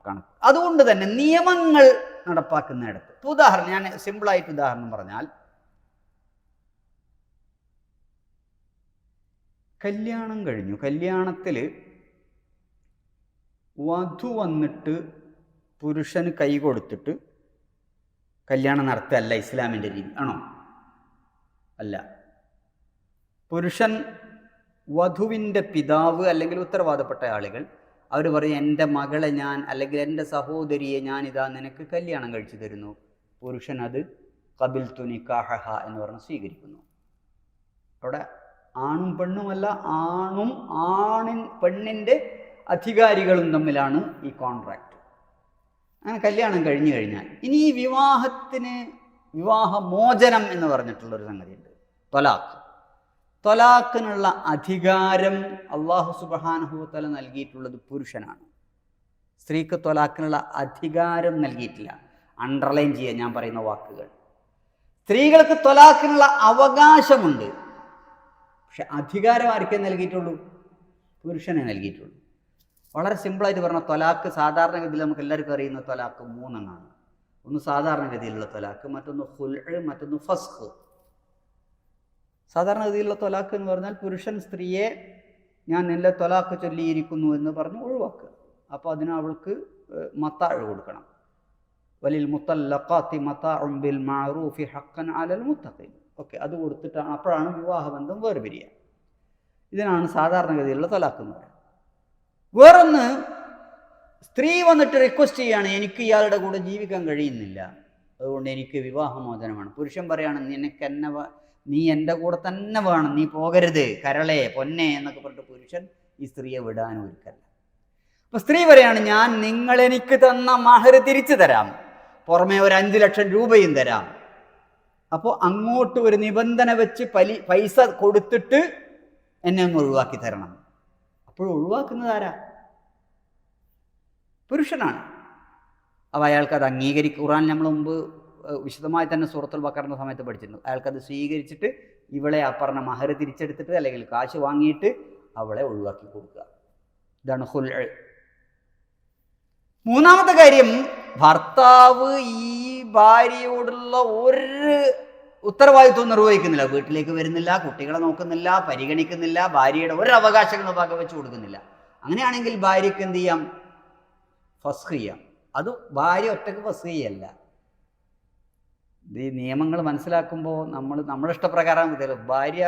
കണക്ക്. അതുകൊണ്ട് തന്നെ നിയമങ്ങൾ നടപ്പാക്കുന്നിടത്ത്, ഉദാഹരണം ഞാൻ സിമ്പിളായിട്ട് ഉദാഹരണം പറഞ്ഞാൽ, കല്യാണം കഴിഞ്ഞു, കല്യാണത്തിൽ വധു വന്നിട്ട് പുരുഷന് കൈ കൊടുത്തിട്ട് കല്യാണം നടത്തല്ല ഇസ്ലാമിൻ്റെ രീതി ആണോ? അല്ല. പുരുഷൻ വധുവിൻ്റെ പിതാവ് അല്ലെങ്കിൽ ഉത്തരവാദപ്പെട്ട ആളുകൾ അവർ പറയും, എൻ്റെ മകളെ ഞാൻ അല്ലെങ്കിൽ എൻ്റെ സഹോദരിയെ ഞാനിതാ നിനക്ക് കല്യാണം കഴിച്ചു തരുന്നു. പുരുഷൻ അത് ഖബിൽതു നിക്കാഹഹ എന്ന് പറഞ്ഞ് സ്വീകരിക്കുന്നു. അവിടെ ആണും പെണ്ണുമല്ല, പെണ്ണിൻ്റെ അധികാരികളും തമ്മിലാണ് ഈ കോൺട്രാക്റ്റ്. അങ്ങനെ കല്യാണം കഴിഞ്ഞു കഴിഞ്ഞാൽ ഇനി ഈ വിവാഹമോചനം എന്ന് പറഞ്ഞിട്ടുള്ളൊരു സംഗതിയുണ്ട്, ത്വലാഖ്. ത്വലാഖിനുള്ള അധികാരം അല്ലാഹു സുബ്ഹാനഹു വ തആല നൽകിയിട്ടുള്ളത് പുരുഷനാണ്. സ്ത്രീക്ക് ത്വലാഖിനുള്ള അധികാരം നൽകിയിട്ടില്ല. അണ്ടർലൈൻ ചെയ്യാൻ ഞാൻ പറയുന്ന വാക്കുകൾ. സ്ത്രീകൾക്ക് ത്വലാഖിനുള്ള അവകാശമുണ്ട്, പക്ഷെ അധികാരം ആർക്കേ നൽകിയിട്ടുള്ളൂ? പുരുഷനെ നൽകിയിട്ടുള്ളൂ. വളരെ സിമ്പിളായിട്ട് പറഞ്ഞാൽ ത്വലാഖ് സാധാരണഗതിയിൽ നമുക്ക് എല്ലാവർക്കും അറിയുന്ന ത്വലാഖ് 3 എണ്ണമാണ്. ഒന്ന് സാധാരണഗതിയിലുള്ള ത്വലാഖ്, മറ്റൊന്ന് ഖുൽഅ്, മറ്റൊന്ന് ഫസ്ഖ്. സാധാരണഗതിയിലുള്ള ത്വലാഖ് എന്ന് പറഞ്ഞാൽ പുരുഷൻ സ്ത്രീയെ ഞാൻ നിന്നെ ത്വലാഖ് ചൊല്ലിയിരിക്കുന്നു എന്ന് പറഞ്ഞ് ഒഴിവാക്കുക. അപ്പോൾ അതിന് അവൾക്ക് മത്താഅ് കൊടുക്കണം. വലിൽ മുത്തല്ലഖാത്തി മത്താഉൻ ബിൽ മഅറൂഫി ഹഖ്ഖൻ അലൽ മുത്തഖീൻ. ഓക്കെ, അത് കൊടുത്തിട്ടാണ്, അപ്പോഴാണ് വിവാഹബന്ധം വേർപിരിയുക. ഇതിനാണ് സാധാരണഗതിയിലുള്ള ത്വലാഖ് എന്ന് പറയുന്നത്. വേറൊന്ന്, സ്ത്രീ വന്നിട്ട് റിക്വസ്റ്റ് ചെയ്യാണ്, എനിക്ക് ഇയാളുടെ കൂടെ ജീവിക്കാൻ കഴിയുന്നില്ല, അതുകൊണ്ട് എനിക്ക് വിവാഹമോചനമാണ്. പുരുഷൻ പറയാണ്, നീ എൻ്റെ കൂടെ തന്നെ വേണം, നീ പോകരുത്, കരളെ പൊന്നെ എന്നൊക്കെ പറഞ്ഞിട്ട് പുരുഷൻ ഈ സ്ത്രീയെ വിടാൻ ഒരുക്കല്ല. അപ്പൊ സ്ത്രീ പറയാണ്, ഞാൻ നിങ്ങളെനിക്ക് തന്ന മഹർ തിരിച്ചു തരാം, പുറമെ ഒരു 5 ലക്ഷം രൂപയും തരാം. അപ്പോൾ അങ്ങോട്ട് ഒരു നിബന്ധന വെച്ച് പൈസ കൊടുത്തിട്ട് എന്നെ ഒന്ന് ഒഴിവാക്കി തരണം. അപ്പോൾ ഒഴിവാക്കുന്നത് ആരാ? പുരുഷനാണ്. അപ്പോൾ അയാൾക്കത് ഖുർആൻ നമ്മൾ മുമ്പ് വിശദമായി തന്നെ സൂറത്തുൽ ബഖറയുടെ സമയത്ത് പഠിച്ചിരുന്നു. അയാൾക്കത് സ്വീകരിച്ചിട്ട് ഇവളെ അപ്പറഞ്ഞ മഹർ തിരിച്ചെടുത്തിട്ട് അല്ലെങ്കിൽ കാശ് വാങ്ങിയിട്ട് അവളെ ഒഴിവാക്കി കൊടുക്കുക. ഇതാണ് ഖുൽഅ്. മൂന്നാമത്തെ കാര്യം, ഭർത്താവ് ഈ ഭാര്യയോടുള്ള ഒരു ഉത്തരവാദിത്വം നിർവഹിക്കുന്നില്ല. വീട്ടിലേക്ക് വരുന്നില്ല, കുട്ടികളെ നോക്കുന്നില്ല, പരിഗണിക്കുന്നില്ല, ഭാര്യയുടെ ഒരു അവകാശങ്ങളും വകവെച്ച് കൊടുക്കുന്നില്ല. അങ്ങനെയാണെങ്കിൽ ഭാര്യയ്ക്ക് എന്ത് ചെയ്യാം? ഫസ്ഖ് ചെയ്യാം. അത് ഭാര്യ ഒറ്റയ്ക്ക് ഫസ്ഖ് ചെയ്യല്ല. ഈ നിയമങ്ങൾ മനസ്സിലാക്കുമ്പോൾ നമ്മുടെ ഇഷ്ടപ്രകാരം ഭാര്യ,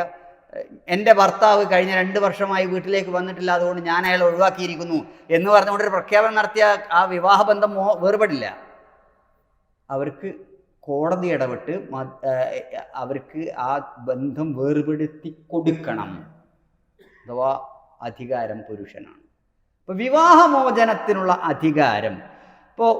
എൻ്റെ ഭർത്താവ് കഴിഞ്ഞ 2 വർഷമായി വീട്ടിലേക്ക് വന്നിട്ടില്ല, അതുകൊണ്ട് ഞാൻ അയാളെ ഒഴിവാക്കിയിരിക്കുന്നു എന്ന് പറഞ്ഞുകൊണ്ടൊരു പ്രഖ്യാപനം നടത്തിയ ആ വിവാഹബന്ധം വേർപെടില്ല. അവർക്ക് കോടതി ഇടപെട്ട് അവർക്ക് ആ ബന്ധം വേർപെടുത്തി കൊടുക്കണം. അഥവാ അധികാരം പുരുഷനാണ്. ഇപ്പോൾ വിവാഹമോചനത്തിനുള്ള അധികാരം, ഇപ്പോൾ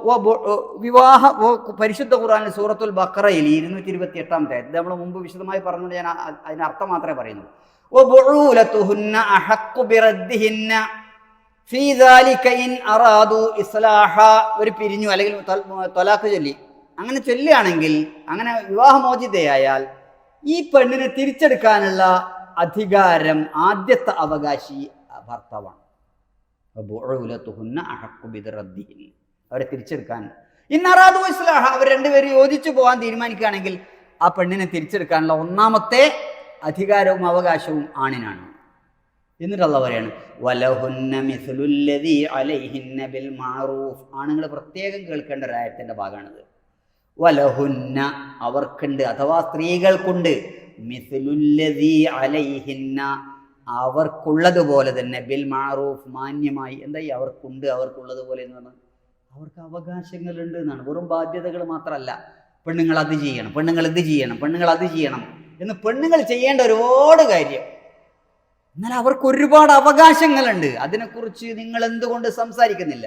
പരിശുദ്ധ ഖുർആനിൽ സൂറത്തുൽ ബഖറയിൽ 228-ാമത്തെ ഇത് നമ്മൾ മുമ്പ് വിശദമായി പറഞ്ഞുകൊണ്ട് ഞാൻ അതിന് അർത്ഥം മാത്രമേ പറയുന്നു. വബുഊലതുഹുന്ന അഹഖു ബിറദ്ദിഹിന്ന ഫീ ദാലിക ഇൻ അറാദു ഇസ്ലാഹ. ഒരു പിരിഞ്ഞു അല്ലെങ്കിൽ ത്വലാഖ് ചൊല്ലി, അങ്ങനെ ചൊല്ലുകയാണെങ്കിൽ, അങ്ങനെ വിവാഹമോചിതയായാൽ ഈ പെണ്ണിനെ തിരിച്ചെടുക്കാനുള്ള അധികാരം ആദ്യത്തെ അവകാശി ഭർത്താവാണ്. വബുഊലതുഹുന്ന അഹഖു ബിറദ്ദിഹിന്ന, അവരെ തിരിച്ചെടുക്കാൻ. ഇന്നറാദു ഇസ്ലാഹ, അവർ രണ്ടുപേരും യോജിച്ചു പോകാൻ തീരുമാനിക്കുകയാണെങ്കിൽ ആ പെണ്ണിനെ തിരിച്ചെടുക്കാനുള്ള ഒന്നാമത്തെ അധികാരവും അവകാശവും ആണിനാണ്. എന്നിട്ട് അള്ളാഹു പറയാണ് വലഹുന്ന മിസ്ലുല്ലദീ അലൈഹിന്ന ബിൽ മഅറൂഫ്. ആണുങ്ങൾ പ്രത്യേകം കേൾക്കേണ്ട ഒരു ആയത്തിന്റെ ഭാഗമാണിത്. വലഹുന്ന അവർക്കുണ്ട്, അഥവാ സ്ത്രീകൾക്കുണ്ട്, മിസ്ലുല്ലദീ അലൈഹിന്ന അവർക്കുള്ളതുപോലെ തന്നെ, ബിൽ മഅറൂഫ് മാന്യമായി. എന്തായി അവർക്കുണ്ട്, അവർക്കുള്ളതുപോലെ എന്ന് പറഞ്ഞാൽ അവർക്ക് അവകാശങ്ങളുണ്ട് എന്നാണ്. വെറും ബാധ്യതകൾ മാത്രമല്ല. പെണ്ണുങ്ങൾ അത് ചെയ്യണം, പെണ്ണുങ്ങൾ ഇത് ചെയ്യണം, പെണ്ണുങ്ങൾ അത് ചെയ്യണം എന്ന് പെണ്ണുങ്ങൾ ചെയ്യേണ്ട ഒരുപാട് കാര്യം. എന്നാൽ അവർക്ക് ഒരുപാട് അവകാശങ്ങളുണ്ട്. അതിനെക്കുറിച്ച് നിങ്ങൾ എന്തുകൊണ്ട് സംസാരിക്കുന്നില്ല?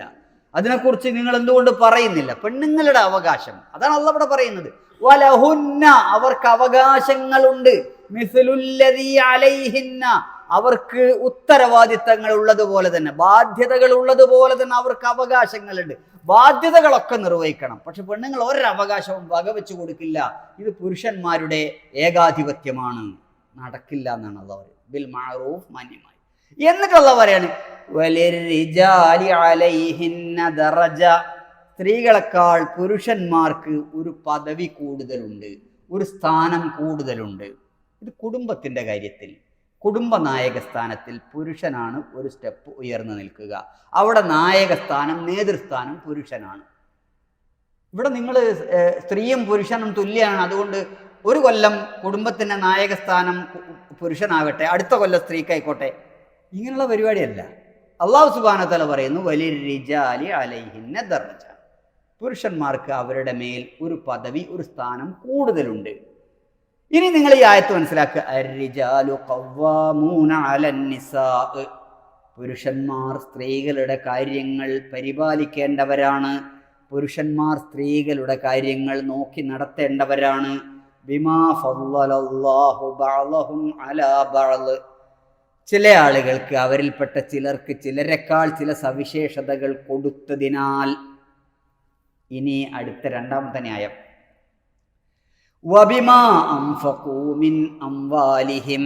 അതിനെക്കുറിച്ച് നിങ്ങൾ എന്തുകൊണ്ട് പറയുന്നില്ല? പെണ്ണുങ്ങളുടെ അവകാശം അതാണ് അല്ലാഹു ഇവിടെ പറയുന്നത്. വലഹുന്ന അവർക്ക് അവകാശങ്ങളുണ്ട്, മിസ്ലുല്ലദീ അലൈഹിന്ന അവർക്ക് ഉത്തരവാദിത്തങ്ങൾ ഉള്ളതുപോലെ തന്നെ, ബാധ്യതകൾ ഉള്ളതുപോലെ തന്നെ അവർക്ക് അവകാശങ്ങളുണ്ട്. ബാധ്യതകളൊക്കെ നിർവഹിക്കണം. പക്ഷെ പെണ്ണുങ്ങൾ ഒരവകാശവും വകവെച്ചു കൊടുക്കില്ല. ഇത് പുരുഷന്മാരുടെ ഏകാധിപത്യമാണ്, നടക്കില്ല എന്നാണ് അല്ലാഹു പറയുന്നത്. ബിൽ മഅറൂഫ് മാന്യമായി. എന്നിട്ട് അല്ലാഹു പറയാണ് വലിർരിജാലി അലൈഹിന്ന ദറജ സ്ത്രീകളെക്കാൾ പുരുഷന്മാർക്ക് ഒരു പദവി കൂടുതലുണ്ട്, ഒരു സ്ഥാനം കൂടുതലുണ്ട്. ഇത് കുടുംബത്തിന്റെ കാര്യത്തിൽ, കുടുംബ നായക സ്ഥാനത്തിൽ പുരുഷനാണ് ഒരു സ്റ്റെപ്പ് ഉയർന്നു നിൽക്കുക. അവിടെ നായകസ്ഥാനം, നേതൃസ്ഥാനം പുരുഷനാണ്. ഇവിടെ നിങ്ങൾ സ്ത്രീയും പുരുഷനും തുല്യമാണ്. അതുകൊണ്ട് ഒരു കൊല്ലം കുടുംബത്തിന്റെ നായകസ്ഥാനം പുരുഷനാകട്ടെ, അടുത്ത കൊല്ലം സ്ത്രീക്കായിക്കോട്ടെ, ഇങ്ങനെയുള്ള പരിപാടിയല്ല. അല്ലാഹു സുബ്ഹാനഹു വ തആല പറയുന്നു വലിർരിജാലി അലൈഹിന്ന ദറജ, പുരുഷന്മാർക്ക് അവരുടെ മേൽ ഒരു പദവി, ഒരു സ്ഥാനം കൂടുതലുണ്ട്. ഇനി നിങ്ങൾ ഈ ആയത്ത് മനസ്സിലാക്കുക. അർരിജാലു ഖവ്വാമൂന അലൻ നിസാ, പുരുഷന്മാർ സ്ത്രീകളുടെ കാര്യങ്ങൾ പരിപാലിക്കേണ്ടവരാണ്, പുരുഷന്മാർ സ്ത്രീകളുടെ കാര്യങ്ങൾ നോക്കി നടത്തേണ്ടവരാണ്. ബിമാ ഫളലല്ലാഹു ബഅളഹും അലാ ബഅള്, ചില ആളുകൾക്ക്, അവരിൽപ്പെട്ട ചിലർക്ക് ചിലരെക്കാൾ ചില സവിശേഷതകൾ കൊടുത്തതിനാൽ. ഇനി അടുത്ത രണ്ടാമത്തെ ന്യായം, വബിമാ അൻഫഖൂ മിൻ അംവാലിഹിം,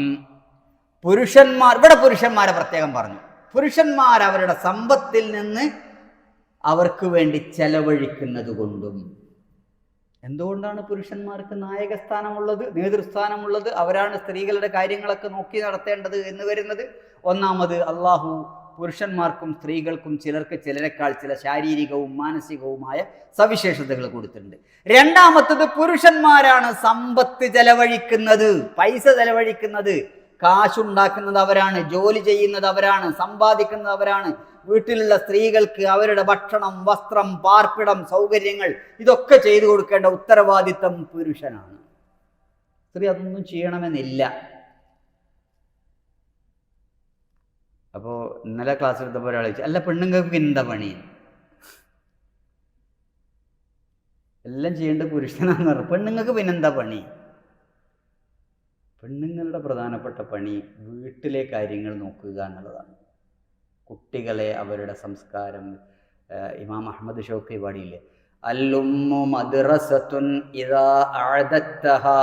പുരുഷന്മാർ, ഇവിടെ പുരുഷന്മാരെ പ്രത്യേകം പറഞ്ഞു. പുരുഷന്മാർ അവരുടെ സമ്പത്തിൽ നിന്ന് അവർക്ക് വേണ്ടി ചെലവഴിക്കുന്നത് കൊണ്ടും. എന്തുകൊണ്ടാണ് പുരുഷന്മാർക്ക് നായകസ്ഥാനമുള്ളത്, നേതൃസ്ഥാനമുള്ളത്? അവരാണ് സ്ത്രീകളുടെ കാര്യങ്ങളൊക്കെ നോക്കി നടത്തേണ്ടത് എന്ന് വരുന്നത്. ഒന്നാമത്, അള്ളാഹു പുരുഷന്മാർക്കും സ്ത്രീകൾക്കും ചിലർക്ക് ചിലരെക്കാൾ ചില ശാരീരികവും മാനസികവുമായ സവിശേഷതകൾ കൊടുത്തിട്ടുണ്ട്. രണ്ടാമത്തത്, പുരുഷന്മാരാണ് സമ്പത്ത് ചെലവഴിക്കുന്നത്, പൈസ ചെലവഴിക്കുന്നത്, കാശുണ്ടാക്കുന്നത് അവരാണ്, ജോലി ചെയ്യുന്നത് അവരാണ്, സമ്പാദിക്കുന്നത് അവരാണ്. വീട്ടിലുള്ള സ്ത്രീകൾക്ക് അവരുടെ ഭക്ഷണം, വസ്ത്രം, പാർപ്പിടം, സൗകര്യങ്ങൾ ഇതൊക്കെ ചെയ്തു കൊടുക്കേണ്ട ഉത്തരവാദിത്തം പുരുഷനാണ്. സ്ത്രീ അതൊന്നും ചെയ്യണമെന്നില്ല. അപ്പോൾ ഇന്നലെ ക്ലാസ് എടുത്തപ്പോൾ ഒരാൾ ചോദിച്ചു, അല്ല പെണ്ണുങ്ങൾക്ക് പിന്നെന്താ പണി? എല്ലാം ചെയ്യേണ്ട പുരുഷനാന്ന് പറഞ്ഞു. പെണ്ണുങ്ങൾക്ക് പിന്നെന്താ പണി? പെണ്ണുങ്ങളുടെ പ്രധാനപ്പെട്ട പണി വീട്ടിലെ കാര്യങ്ങൾ നോക്കുക എന്നുള്ളതാണ്. കുട്ടികളെ, അവരുടെ സംസ്കാരം. ഇമാം അഹ്മദ് ഷൗക്കി പാടിയില്ലേ, അല്ലുമ്മു മദ്റസത്തുൻ ഇദാ അഅദത്തഹാ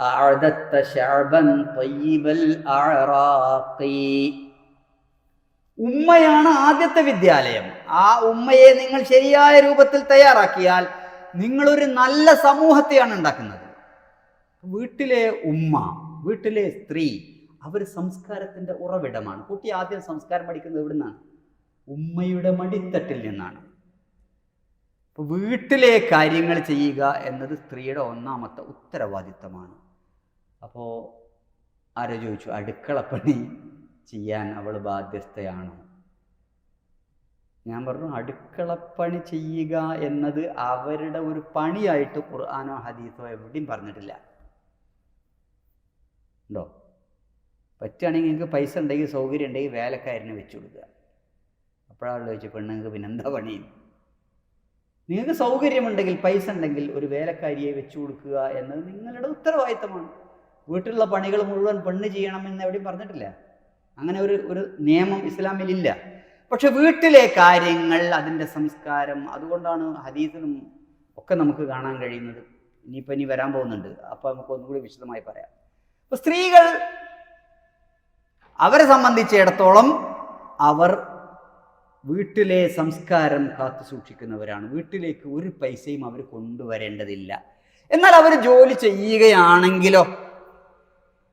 അഅദത്ത ശഅബൻ തയ്യിബൽ അഅറാഖി. ഉമ്മയാണ് ആദ്യത്തെ വിദ്യാലയം. ആ ഉമ്മയെ നിങ്ങൾ ശരിയായ രൂപത്തിൽ തയ്യാറാക്കിയാൽ നിങ്ങളൊരു നല്ല സമൂഹത്തെയാണ് ഉണ്ടാക്കുന്നത്. വീട്ടിലെ ഉമ്മ, വീട്ടിലെ സ്ത്രീ, അവർ സംസ്കാരത്തിൻ്റെ ഉറവിടമാണ്. കുട്ടി ആദ്യം സംസ്കാരം പഠിക്കുന്നത് എവിടെ നിന്നാണ്? ഉമ്മയുടെ മടിത്തട്ടിൽ നിന്നാണ്. അപ്പോൾ വീട്ടിലെ കാര്യങ്ങൾ ചെയ്യുക എന്നത് സ്ത്രീയുടെ ഒന്നാമത്തെ ഉത്തരവാദിത്തമാണ്. അപ്പോൾ ആരോ ചോദിച്ചു, അടുക്കളപ്പണി ചെയ്യാൻ അവൾ ബാധ്യസ്ഥയാണോ? ഞാൻ പറഞ്ഞു, അടുക്കളപ്പണി ചെയ്യുക എന്നത് അവരുടെ ഒരു പണിയായിട്ട് ഖുർആനോ ഹദീസോ എവിടെയും പറഞ്ഞിട്ടില്ല. ഉണ്ടോ? പറ്റുകയാണെങ്കിൽ നിങ്ങൾക്ക് പൈസ ഉണ്ടെങ്കിൽ, സൗകര്യം ഉണ്ടെങ്കിൽ വേലക്കാരനെ വെച്ചു കൊടുക്കുക. അപ്പോഴാണ് ചോദിച്ചു, പെണ്ണുങ്ങൾക്ക് പിന്നെന്താ പണി? നിങ്ങൾക്ക് സൗകര്യമുണ്ടെങ്കിൽ, പൈസ ഉണ്ടെങ്കിൽ ഒരു വേലക്കാരിയെ വെച്ചു കൊടുക്കുക എന്നത് നിങ്ങളുടെ ഉത്തരവാദിത്തമാണ്. വീട്ടിലുള്ള പണികൾ മുഴുവൻ പെണ്ണ് ചെയ്യണമെന്ന് എവിടെയും പറഞ്ഞിട്ടില്ല. അങ്ങനെ ഒരു നിയമം ഇസ്ലാമിലില്ല. പക്ഷെ വീട്ടിലെ കാര്യങ്ങൾ, അതിൻ്റെ സംസ്കാരം, അതുകൊണ്ടാണ് ഹദീസിലും ഒക്കെ നമുക്ക് കാണാൻ കഴിയുന്നത്. ഇനി വരാൻ പോകുന്നുണ്ട്, അപ്പോൾ നമുക്ക് ഒന്നുകൂടി വിശദമായി പറയാം. അപ്പോൾ സ്ത്രീകൾ, അവരെ സംബന്ധിച്ചിടത്തോളം അവർ വീട്ടിലെ സംസ്കാരം കാത്തു സൂക്ഷിക്കുന്നവരാണ്. വീട്ടിലേക്ക് ഒരു പൈസയും അവർ കൊണ്ടുവരേണ്ടതില്ല. എന്നാൽ അവർ ജോലി ചെയ്യുകയാണെങ്കിലോ,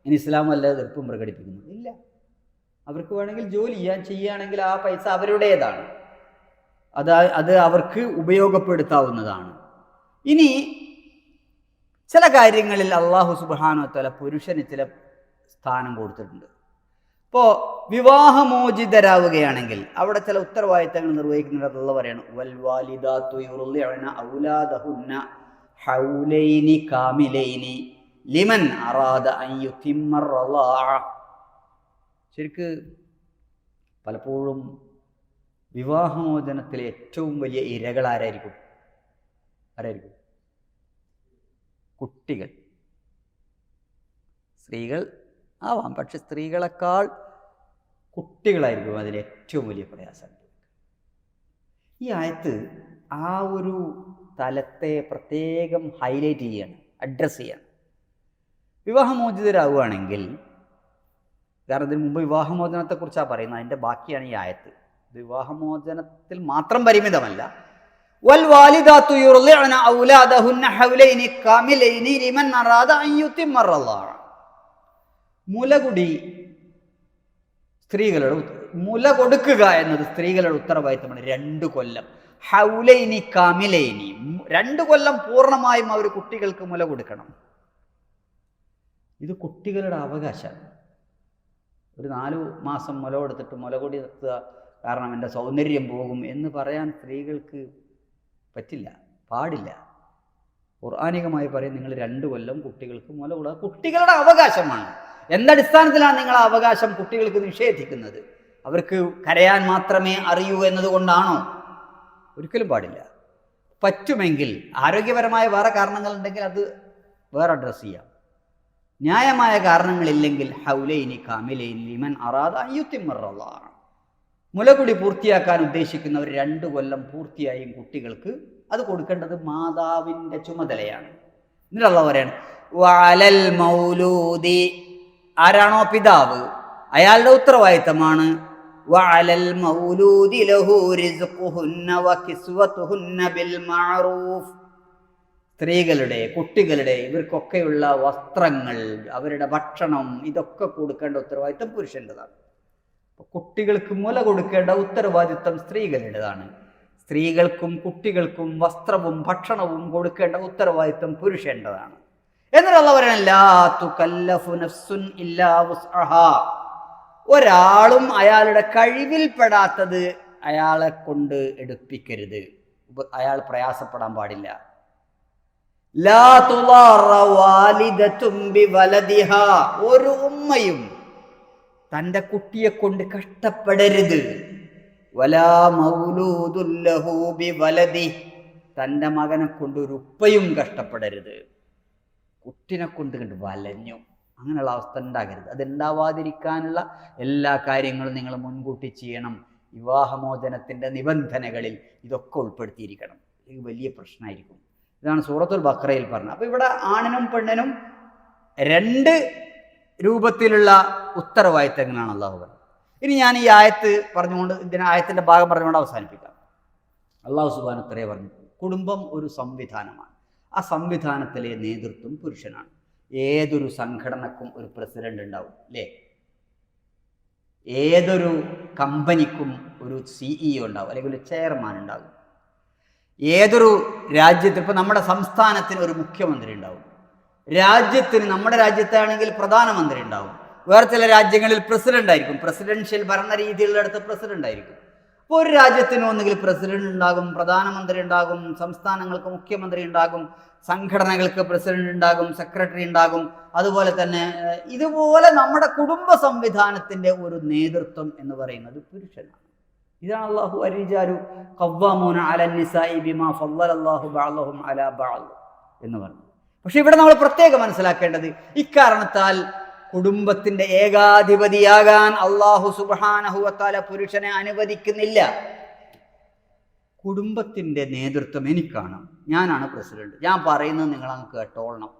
ഇനി ഇസ്ലാം വല്ല എതിർപ്പും പ്രകടിപ്പിക്കുന്നു ഇല്ല. അവർക്ക് വേണമെങ്കിൽ ജോലി ചെയ്യുകയാണെങ്കിൽ ആ പൈസ അവരുടേതാണ്, അത് അവർക്ക് ഉപയോഗപ്പെടുത്താവുന്നതാണ്. ഇനി ചില കാര്യങ്ങളിൽ അള്ളാഹു സുബ്ഹാനഹു വ തആല പുരുഷന് ചില സ്ഥാനം കൊടുത്തിട്ടുണ്ട്. ഇപ്പോൾ വിവാഹമോചിതരാവുകയാണെങ്കിൽ അവിടെ ചില ഉത്തരവാദിത്തങ്ങൾ നിർവഹിക്കുന്നുള്ളത് പറയണം. വൽ വാലിദാതു യുർളിഅന ഔലാദഹുന്ന ഹൗലൈനി കാമിലൈനി ലിമൻ അറാദ അൻ യുതിമ്മ റളാഅ. ശരിക്ക് പലപ്പോഴും വിവാഹമോചനത്തിലെ ഏറ്റവും വലിയ ഇരകൾ ആരായിരിക്കും? കുട്ടികൾ. സ്ത്രീകൾ ആവാം, പക്ഷെ സ്ത്രീകളെക്കാൾ കുട്ടികളായിരിക്കും അതിൽ ഏറ്റവും വലിയ പ്രയാസം. ഈ ആയത്ത് ആ ഒരു തലത്തെ പ്രത്യേകം ഹൈലൈറ്റ് ചെയ്യാണ്, അഡ്രസ്സ് ചെയ്യാണ്. വിവാഹമോചിതരാവുകയാണെങ്കിൽ, കാരണം ഇതിന് മുമ്പ് വിവാഹമോചനത്തെക്കുറിച്ചാണ് പറയുന്നത്, അതിൻ്റെ ബാക്കിയാണ് ഈ ആയത്ത്. വിവാഹമോചനത്തിൽ മാത്രം പരിമിതമല്ല. വൽ വാലിദാതു യുർളിഅന ഔലാദഹുന്ന ഹൗലൈനി കാമിലൈനി ലിമൻ അറാദ അൻ യുതിമ്മ റളാഅ. മുലകുടി മുല കൊടുക്കുക എന്നത് സ്ത്രീകളുടെ ഉത്തരവാദിത്തമാണ്. 2 കൊല്ലം. ഹൗലൈനി കാമിലൈനി, 2 കൊല്ലം പൂർണ്ണമായും അവർ കുട്ടികൾക്ക് മുല കൊടുക്കണം. ഇത് കുട്ടികളുടെ അവകാശമാണ്. ഒരു 4 മാസം മുല കൊടുത്തിട്ട് മുലകൊടി നിർത്തുക കാരണം എൻ്റെ സൗന്ദര്യം പോകും എന്ന് പറയാൻ സ്ത്രീകൾക്ക് പറ്റില്ല, പാടില്ല. ഖുർആനികമായി പറയും, നിങ്ങൾ 2 കൊല്ലം കുട്ടികൾക്ക് മുല കൊടുക്കുക കുട്ടികളുടെ അവകാശമാണ്. എന്തടിസ്ഥാനത്തിലാണ് നിങ്ങൾ ആ അവകാശം കുട്ടികൾക്ക് നിഷേധിക്കുന്നത്? അവർക്ക് കരയാൻ മാത്രമേ അറിയൂ എന്നതുകൊണ്ടാണോ? ഒരിക്കലും പാടില്ല. പറ്റുമെങ്കിൽ ആരോഗ്യപരമായ വേറെ കാരണങ്ങളുണ്ടെങ്കിൽ അത് വേറെ അഡ്രസ്സ് ചെയ്യാം. ന്യായമായ കാരണങ്ങളില്ലെങ്കിൽ ഹൗലൈനി കാമിലൈനി ലിമൻ അറാദ അൻ യുതിമ്മ റളാഅ. മുലകുടി പൂർത്തിയാക്കാൻ ഉദ്ദേശിക്കുന്നവർ 2 കൊല്ലം പൂർത്തിയായും കുട്ടികൾക്ക് അത് കൊടുക്കേണ്ടത് മാതാവിൻ്റെ ചുമതലയാണ്. എന്നിട്ട് അല്ലാഹു പറയാണ്, വഅലൽ മൗലൂദി, ആരാണോ പിതാവ് അയാളുടെ ഉത്തരവാദിത്തമാണ്. വഅലൽ മൗലൂദി ലഹു റിസ്ഖുഹുന്ന വകിസ്വതുഹുന്ന ബിൽ മഅറൂഫ്. സ്ത്രീകളുടെ, കുട്ടികളുടെ, ഇവർക്കൊക്കെയുള്ള വസ്ത്രങ്ങൾ, അവരുടെ ഭക്ഷണം, ഇതൊക്കെ കൊടുക്കേണ്ട ഉത്തരവാദിത്തം പുരുഷൻ്റെതാണ്. കുട്ടികൾക്ക് മുല കൊടുക്കേണ്ട ഉത്തരവാദിത്തം സ്ത്രീകളുടേതാണ്. സ്ത്രീകൾക്കും കുട്ടികൾക്കും വസ്ത്രവും ഭക്ഷണവും കൊടുക്കേണ്ട ഉത്തരവാദിത്തം പുരുഷൻ്റെതാണ്. എന്നിട്ട് അല്ലാഹു പറയുന്നത്, ലാ തുകല്ലഫു നഫ്സുൻ ഇല്ലാ വുസ്അഹാ. ഒരാളും അയാളുടെ കഴിവിൽപ്പെടാത്തത് അയാളെ കൊണ്ട് എടുപ്പിക്കരുത്. അയാൾ പ്രയാസപ്പെടാൻ പാടില്ല. ലാ തുളാറ വാലിദതും ബിവലദിഹാ. ഒരു ഉമ്മയും തൻ്റെ കുട്ടിയെ കൊണ്ട് കഷ്ടപ്പെടരുത്. വലാ മൗലൂദുൻ ലഹു ബിവലദി. തൻ്റെ മകനെ കൊണ്ട് ഒരു ഉപ്പയും കഷ്ടപ്പെടരുത്. കുട്ടിനെ കൊണ്ട് കണ്ട് വലഞ്ഞു, അങ്ങനെയുള്ള അവസ്ഥ ഉണ്ടാകരുത്. അതുണ്ടാവാതിരിക്കാനുള്ള എല്ലാ കാര്യങ്ങളും നിങ്ങൾ മുൻകൂട്ടി ചെയ്യണം. വിവാഹമോചനത്തിൻ്റെ നിബന്ധനകളിൽ ഇതൊക്കെ ഉൾപ്പെടുത്തിയിരിക്കണം. ഇത് വലിയ പ്രശ്നമായിരിക്കും. ഇതാണ് സൂറത്തുൽ ബഖറയിൽ പറഞ്ഞത്. അപ്പോൾ ഇവിടെ ആണിനും പെണ്ണിനും 2 രൂപത്തിലുള്ള ഉത്തരവാദിത്തങ്ങളാണ് അള്ളാഹു പറഞ്ഞത്. ഇനി ഞാൻ ഈ ആയത്ത് പറഞ്ഞുകൊണ്ട്, ആയത്തിൻ്റെ ഭാഗം പറഞ്ഞുകൊണ്ട് അവസാനിപ്പിക്കാം. അള്ളാഹു സുബ്ഹാനഹു വ തആല പറഞ്ഞു, കുടുംബം ഒരു സംവിധാനമാണ്. ആ സംവിധാനത്തിലെ നേതൃത്വം പുരുഷനാണ്. ഏതൊരു സംഘടനക്കും ഒരു പ്രസിഡന്റ് ഉണ്ടാവും, അല്ലേ? ഏതൊരു കമ്പനിക്കും ഒരു CEO ഉണ്ടാവും, അല്ലെങ്കിൽ ഒരു ചെയർമാൻ ഉണ്ടാവും. ഏതൊരു രാജ്യത്ത്, ഇപ്പം നമ്മുടെ സംസ്ഥാനത്തിന് ഒരു മുഖ്യമന്ത്രി ഉണ്ടാവും. രാജ്യത്തിന്, നമ്മുടെ രാജ്യത്താണെങ്കിൽ പ്രധാനമന്ത്രി ഉണ്ടാവും. വേറെ ചില രാജ്യങ്ങളിൽ പ്രസിഡന്റ് ആയിരിക്കും. പ്രസിഡൻഷ്യൽ ഭരണ രീതിയിലുള്ളടത്ത് പ്രസിഡന്റ് ആയിരിക്കും. അപ്പോൾ ഒരു രാജ്യത്തിന് ഒന്നുകിൽ പ്രസിഡന്റ് ഉണ്ടാകും, പ്രധാനമന്ത്രി ഉണ്ടാകും, സംസ്ഥാനങ്ങൾക്ക് മുഖ്യമന്ത്രി ഉണ്ടാകും, സംഘടനകൾക്ക് പ്രസിഡന്റ് ഉണ്ടാകും, സെക്രട്ടറി ഉണ്ടാകും. അതുപോലെ തന്നെ ഇതുപോലെ നമ്മുടെ കുടുംബ സംവിധാനത്തിൻ്റെ ഒരു നേതൃത്വം എന്ന് പറയുന്നത് പുരുഷനാണ്. ഇതാണ് അല്ലാഹു അർരിജാലു ഖവ്വാമൂന അലൻ നിസാഇ ബിമാ ഫളലല്ലാഹു ബഅദഹും അലാ ബഅദ് എന്ന് പറഞ്ഞു. പക്ഷെ ഇവിടെ നമ്മൾ പ്രത്യേകം മനസ്സിലാക്കേണ്ടത്, ഇക്കാരണത്താൽ കുടുംബത്തിന്റെ ഏകാധിപതിയാകാൻ അല്ലാഹു സുബ്ഹാനഹു വ തആല പുരുഷനെ അനുവദിക്കുന്നില്ല. കുടുംബത്തിന്റെ നേതൃത്വം എനിക്കാണ്, ഞാനാണ് പ്രസിഡന്റ്, ഞാൻ പറയുന്നത് നിങ്ങളങ്ങ് കേട്ടോളണം,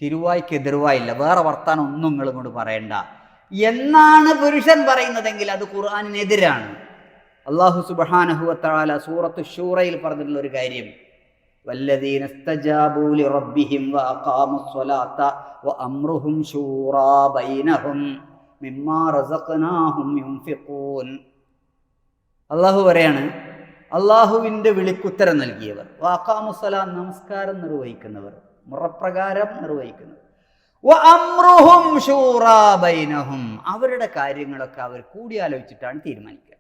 തിരുവായ്ക്ക് എതിർവായില്ല, വേറെ വർത്താനം ഒന്നും നിങ്ങൾ ഇങ്ങോട്ട് പറയണ്ട എന്നാണ് പുരുഷൻ പറയുന്നതെങ്കിൽ അത് ഖുർആനിനെതിരാണ്. അല്ലാഹു സുബ്ഹാനഹു വ തആല സൂറത്തു ശൂറയിൽ പറഞ്ഞിട്ടുള്ള ഒരു കാര്യം, വല്ലദീന ഇസ്തജാബൂ ലിറബ്ബിഹിം വഅഖാമുസ് സ്വലാത്ത വഅംറുഹും ശൂറാ ബൈനഹും. മിമ്മാ റസഖ്നാഹും യുൻഫിഖൂൻ. അള്ളാഹു പറയാണ്, അള്ളാഹുവിൻ്റെ വിളിക്കുത്തരം നൽകിയവർ, വഅഖാമുസ്സലാ നമസ്കാരം നിർവഹിക്കുന്നവർ, മുറപ്രകാരം നിർവഹിക്കുന്നവർ, വഅംറുഹും ശൂറാ ബൈനഹും അവരുടെ കാര്യങ്ങളൊക്കെ അവർ കൂടിയാലോചിച്ചിട്ടാണ് തീരുമാനിക്കുക.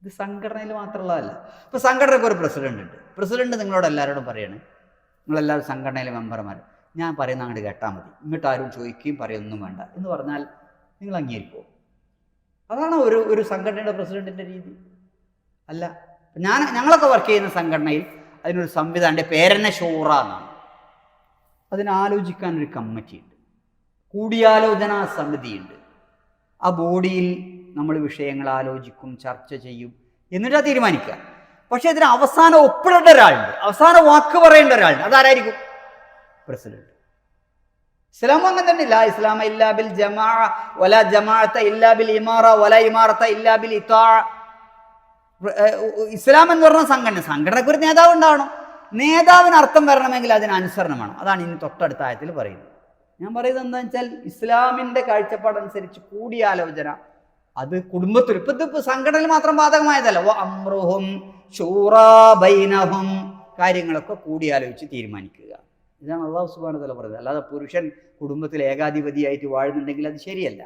ഇത് സംഘടനയിൽ മാത്രമുള്ളതല്ല. ഇപ്പോൾ സംഘടനയ്ക്ക് ഒരു പ്രസിഡന്റ് ഉണ്ട്. പ്രസിഡന്റ് നിങ്ങളോട് എല്ലാവരോടും പറയാണ്, നിങ്ങളെല്ലാവരും സംഘടനയിലെ മെമ്പർമാർ, ഞാൻ പറയുന്ന അങ്ങോട്ട് കേട്ടാൽ മതി, ഇങ്ങോട്ട് ആരും ചോദിക്കുകയും പറയൊന്നും വേണ്ട എന്ന് പറഞ്ഞാൽ നിങ്ങൾ അംഗീകരിക്കുമോ? അതാണ് ഒരു സംഘടനയുടെ പ്രസിഡന്റിൻ്റെ രീതി. അല്ല. ഞങ്ങളൊക്കെ വർക്ക് ചെയ്യുന്ന സംഘടനയിൽ അതിനൊരു സംവിധാനൻ്റെ പേരെന്നെ ഷൂറ എന്നാണ്. അതിനാലോചിക്കാനൊരു കമ്മിറ്റിയുണ്ട്, കൂടിയാലോചനാ സമിതിയുണ്ട്. ആ ബോഡിയിൽ നമ്മൾ വിഷയങ്ങൾ ആലോചിക്കും, ചർച്ച ചെയ്യും, എന്നിട്ടാ തീരുമാനിക്കുക. പക്ഷെ ഇതിന് അവസാനം ഒപ്പിടേണ്ട ഒരാളുണ്ട്, അവസാന വാക്ക് പറയേണ്ട ഒരാളുണ്ട്. അതാരായിരിക്കും? പ്രസിഡന്റ്. ഇസ്ലാം അങ്ങനെ തന്നെ. ലാ ഇസ്ലാമ ഇല്ലാ ബിൽ ജമാഅ വലാ ജമാഅത ഇല്ലാ ബിൽ ഇമാറ വലാ ഇമാറത ഇല്ലാ ബിൽ ഇത്താഅ. ഇസ്ലാം എന്ന് പറഞ്ഞ സംഘടനയ്ക്ക് ഒരു നേതാവ് ഉണ്ടാവണം. നേതാവിന് അർത്ഥം വരണമെങ്കിൽ അതിന് അനുസരണം വേണം. അതാണ് ഇനി തൊട്ടടുത്ത ആയത്തിൽ പറയുന്നത്. ഞാൻ പറയുന്നത് എന്താണെന്ന് വെച്ചാൽ, ഇസ്ലാമിൻ്റെ കാഴ്ചപ്പാടനുസരിച്ച് കൂടിയാലോചന അത് കുടുംബത്തിൽ, ഇപ്പൊ സംഘടനയിൽ മാത്രം ബാധകമായതല്ല. വഅംറുഹും ശൂറാ ബൈനഹും കാര്യങ്ങളൊക്കെ കൂടിയാലോചിച്ച് തീരുമാനിക്കുക. ഇതാണ് അല്ലാഹു സുബ്ഹാനഹു വ തആല പറയുന്നത്. അല്ലാതെ പുരുഷൻ കുടുംബത്തിൽ ഏകാധിപതിയായിട്ട് വാഴുന്നുണ്ടെങ്കിൽ അത് ശരിയല്ല.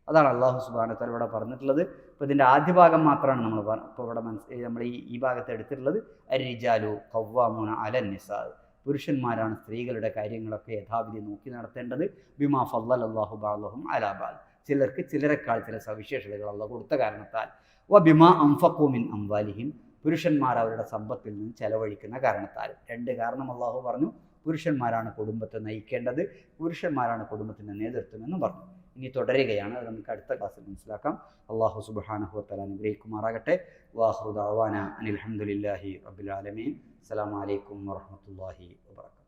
അതാണ് അല്ലാഹു സുബ്ഹാനഹു വ തആല ഇവിടെ പറഞ്ഞിട്ടുള്ളത്. ഇപ്പോൾ ഇതിൻ്റെ ആദ്യ ഭാഗം മാത്രമാണ് ഇപ്പോൾ ഇവിടെ നമ്മൾ ഈ ഭാഗത്ത് എടുത്തിട്ടുള്ളത്. അർരിജാലു ഖവ്വാമൂന അലൻ നിസാ, പുരുഷന്മാരാണ് സ്ത്രീകളുടെ കാര്യങ്ങളൊക്കെ യഥാവിധി നോക്കി നടത്തേണ്ടത്. ബിമാ ഫളലല്ലാഹു ബഅദഹും അലാ ബഅദ്, ചിലർക്ക് ചിലരെക്കാൾ ചില സവിശേഷതകൾ അല്ലാഹു കൊടുത്ത കാരണത്താൽ. വ ബിമാ അൻഫഖൂ മിൻ അംവാലിഹിം, പുരുഷന്മാർ അവരുടെ സമ്പത്തിൽ നിന്ന് ചെലവഴിക്കുന്ന കാരണത്താൽ. രണ്ട് കാരണം അല്ലാഹു പറഞ്ഞു. പുരുഷന്മാരാണ് കുടുംബത്തെ നയിക്കേണ്ടത്, പുരുഷന്മാരാണ് കുടുംബത്തിൻ്റെ നേതൃത്വം എന്നും പറഞ്ഞു. ഇനി തുടരുകയാണ്, അത് നമുക്ക് അടുത്ത ക്ലാസ്സിൽ മനസ്സിലാക്കാം. അല്ലാഹു സുബ്ഹാനഹു വ തആല അനുഗ്രഹിക്കുമാറാകട്ടെ. വാഖിറു ദഅവാന അനിൽ ഹംദുലില്ലാഹി റബ്ബിൽ ആലമീൻ. അസ്സലാമു അലൈക്കും വറഹ്മത്തുള്ളാഹി വബറകാതുഹു.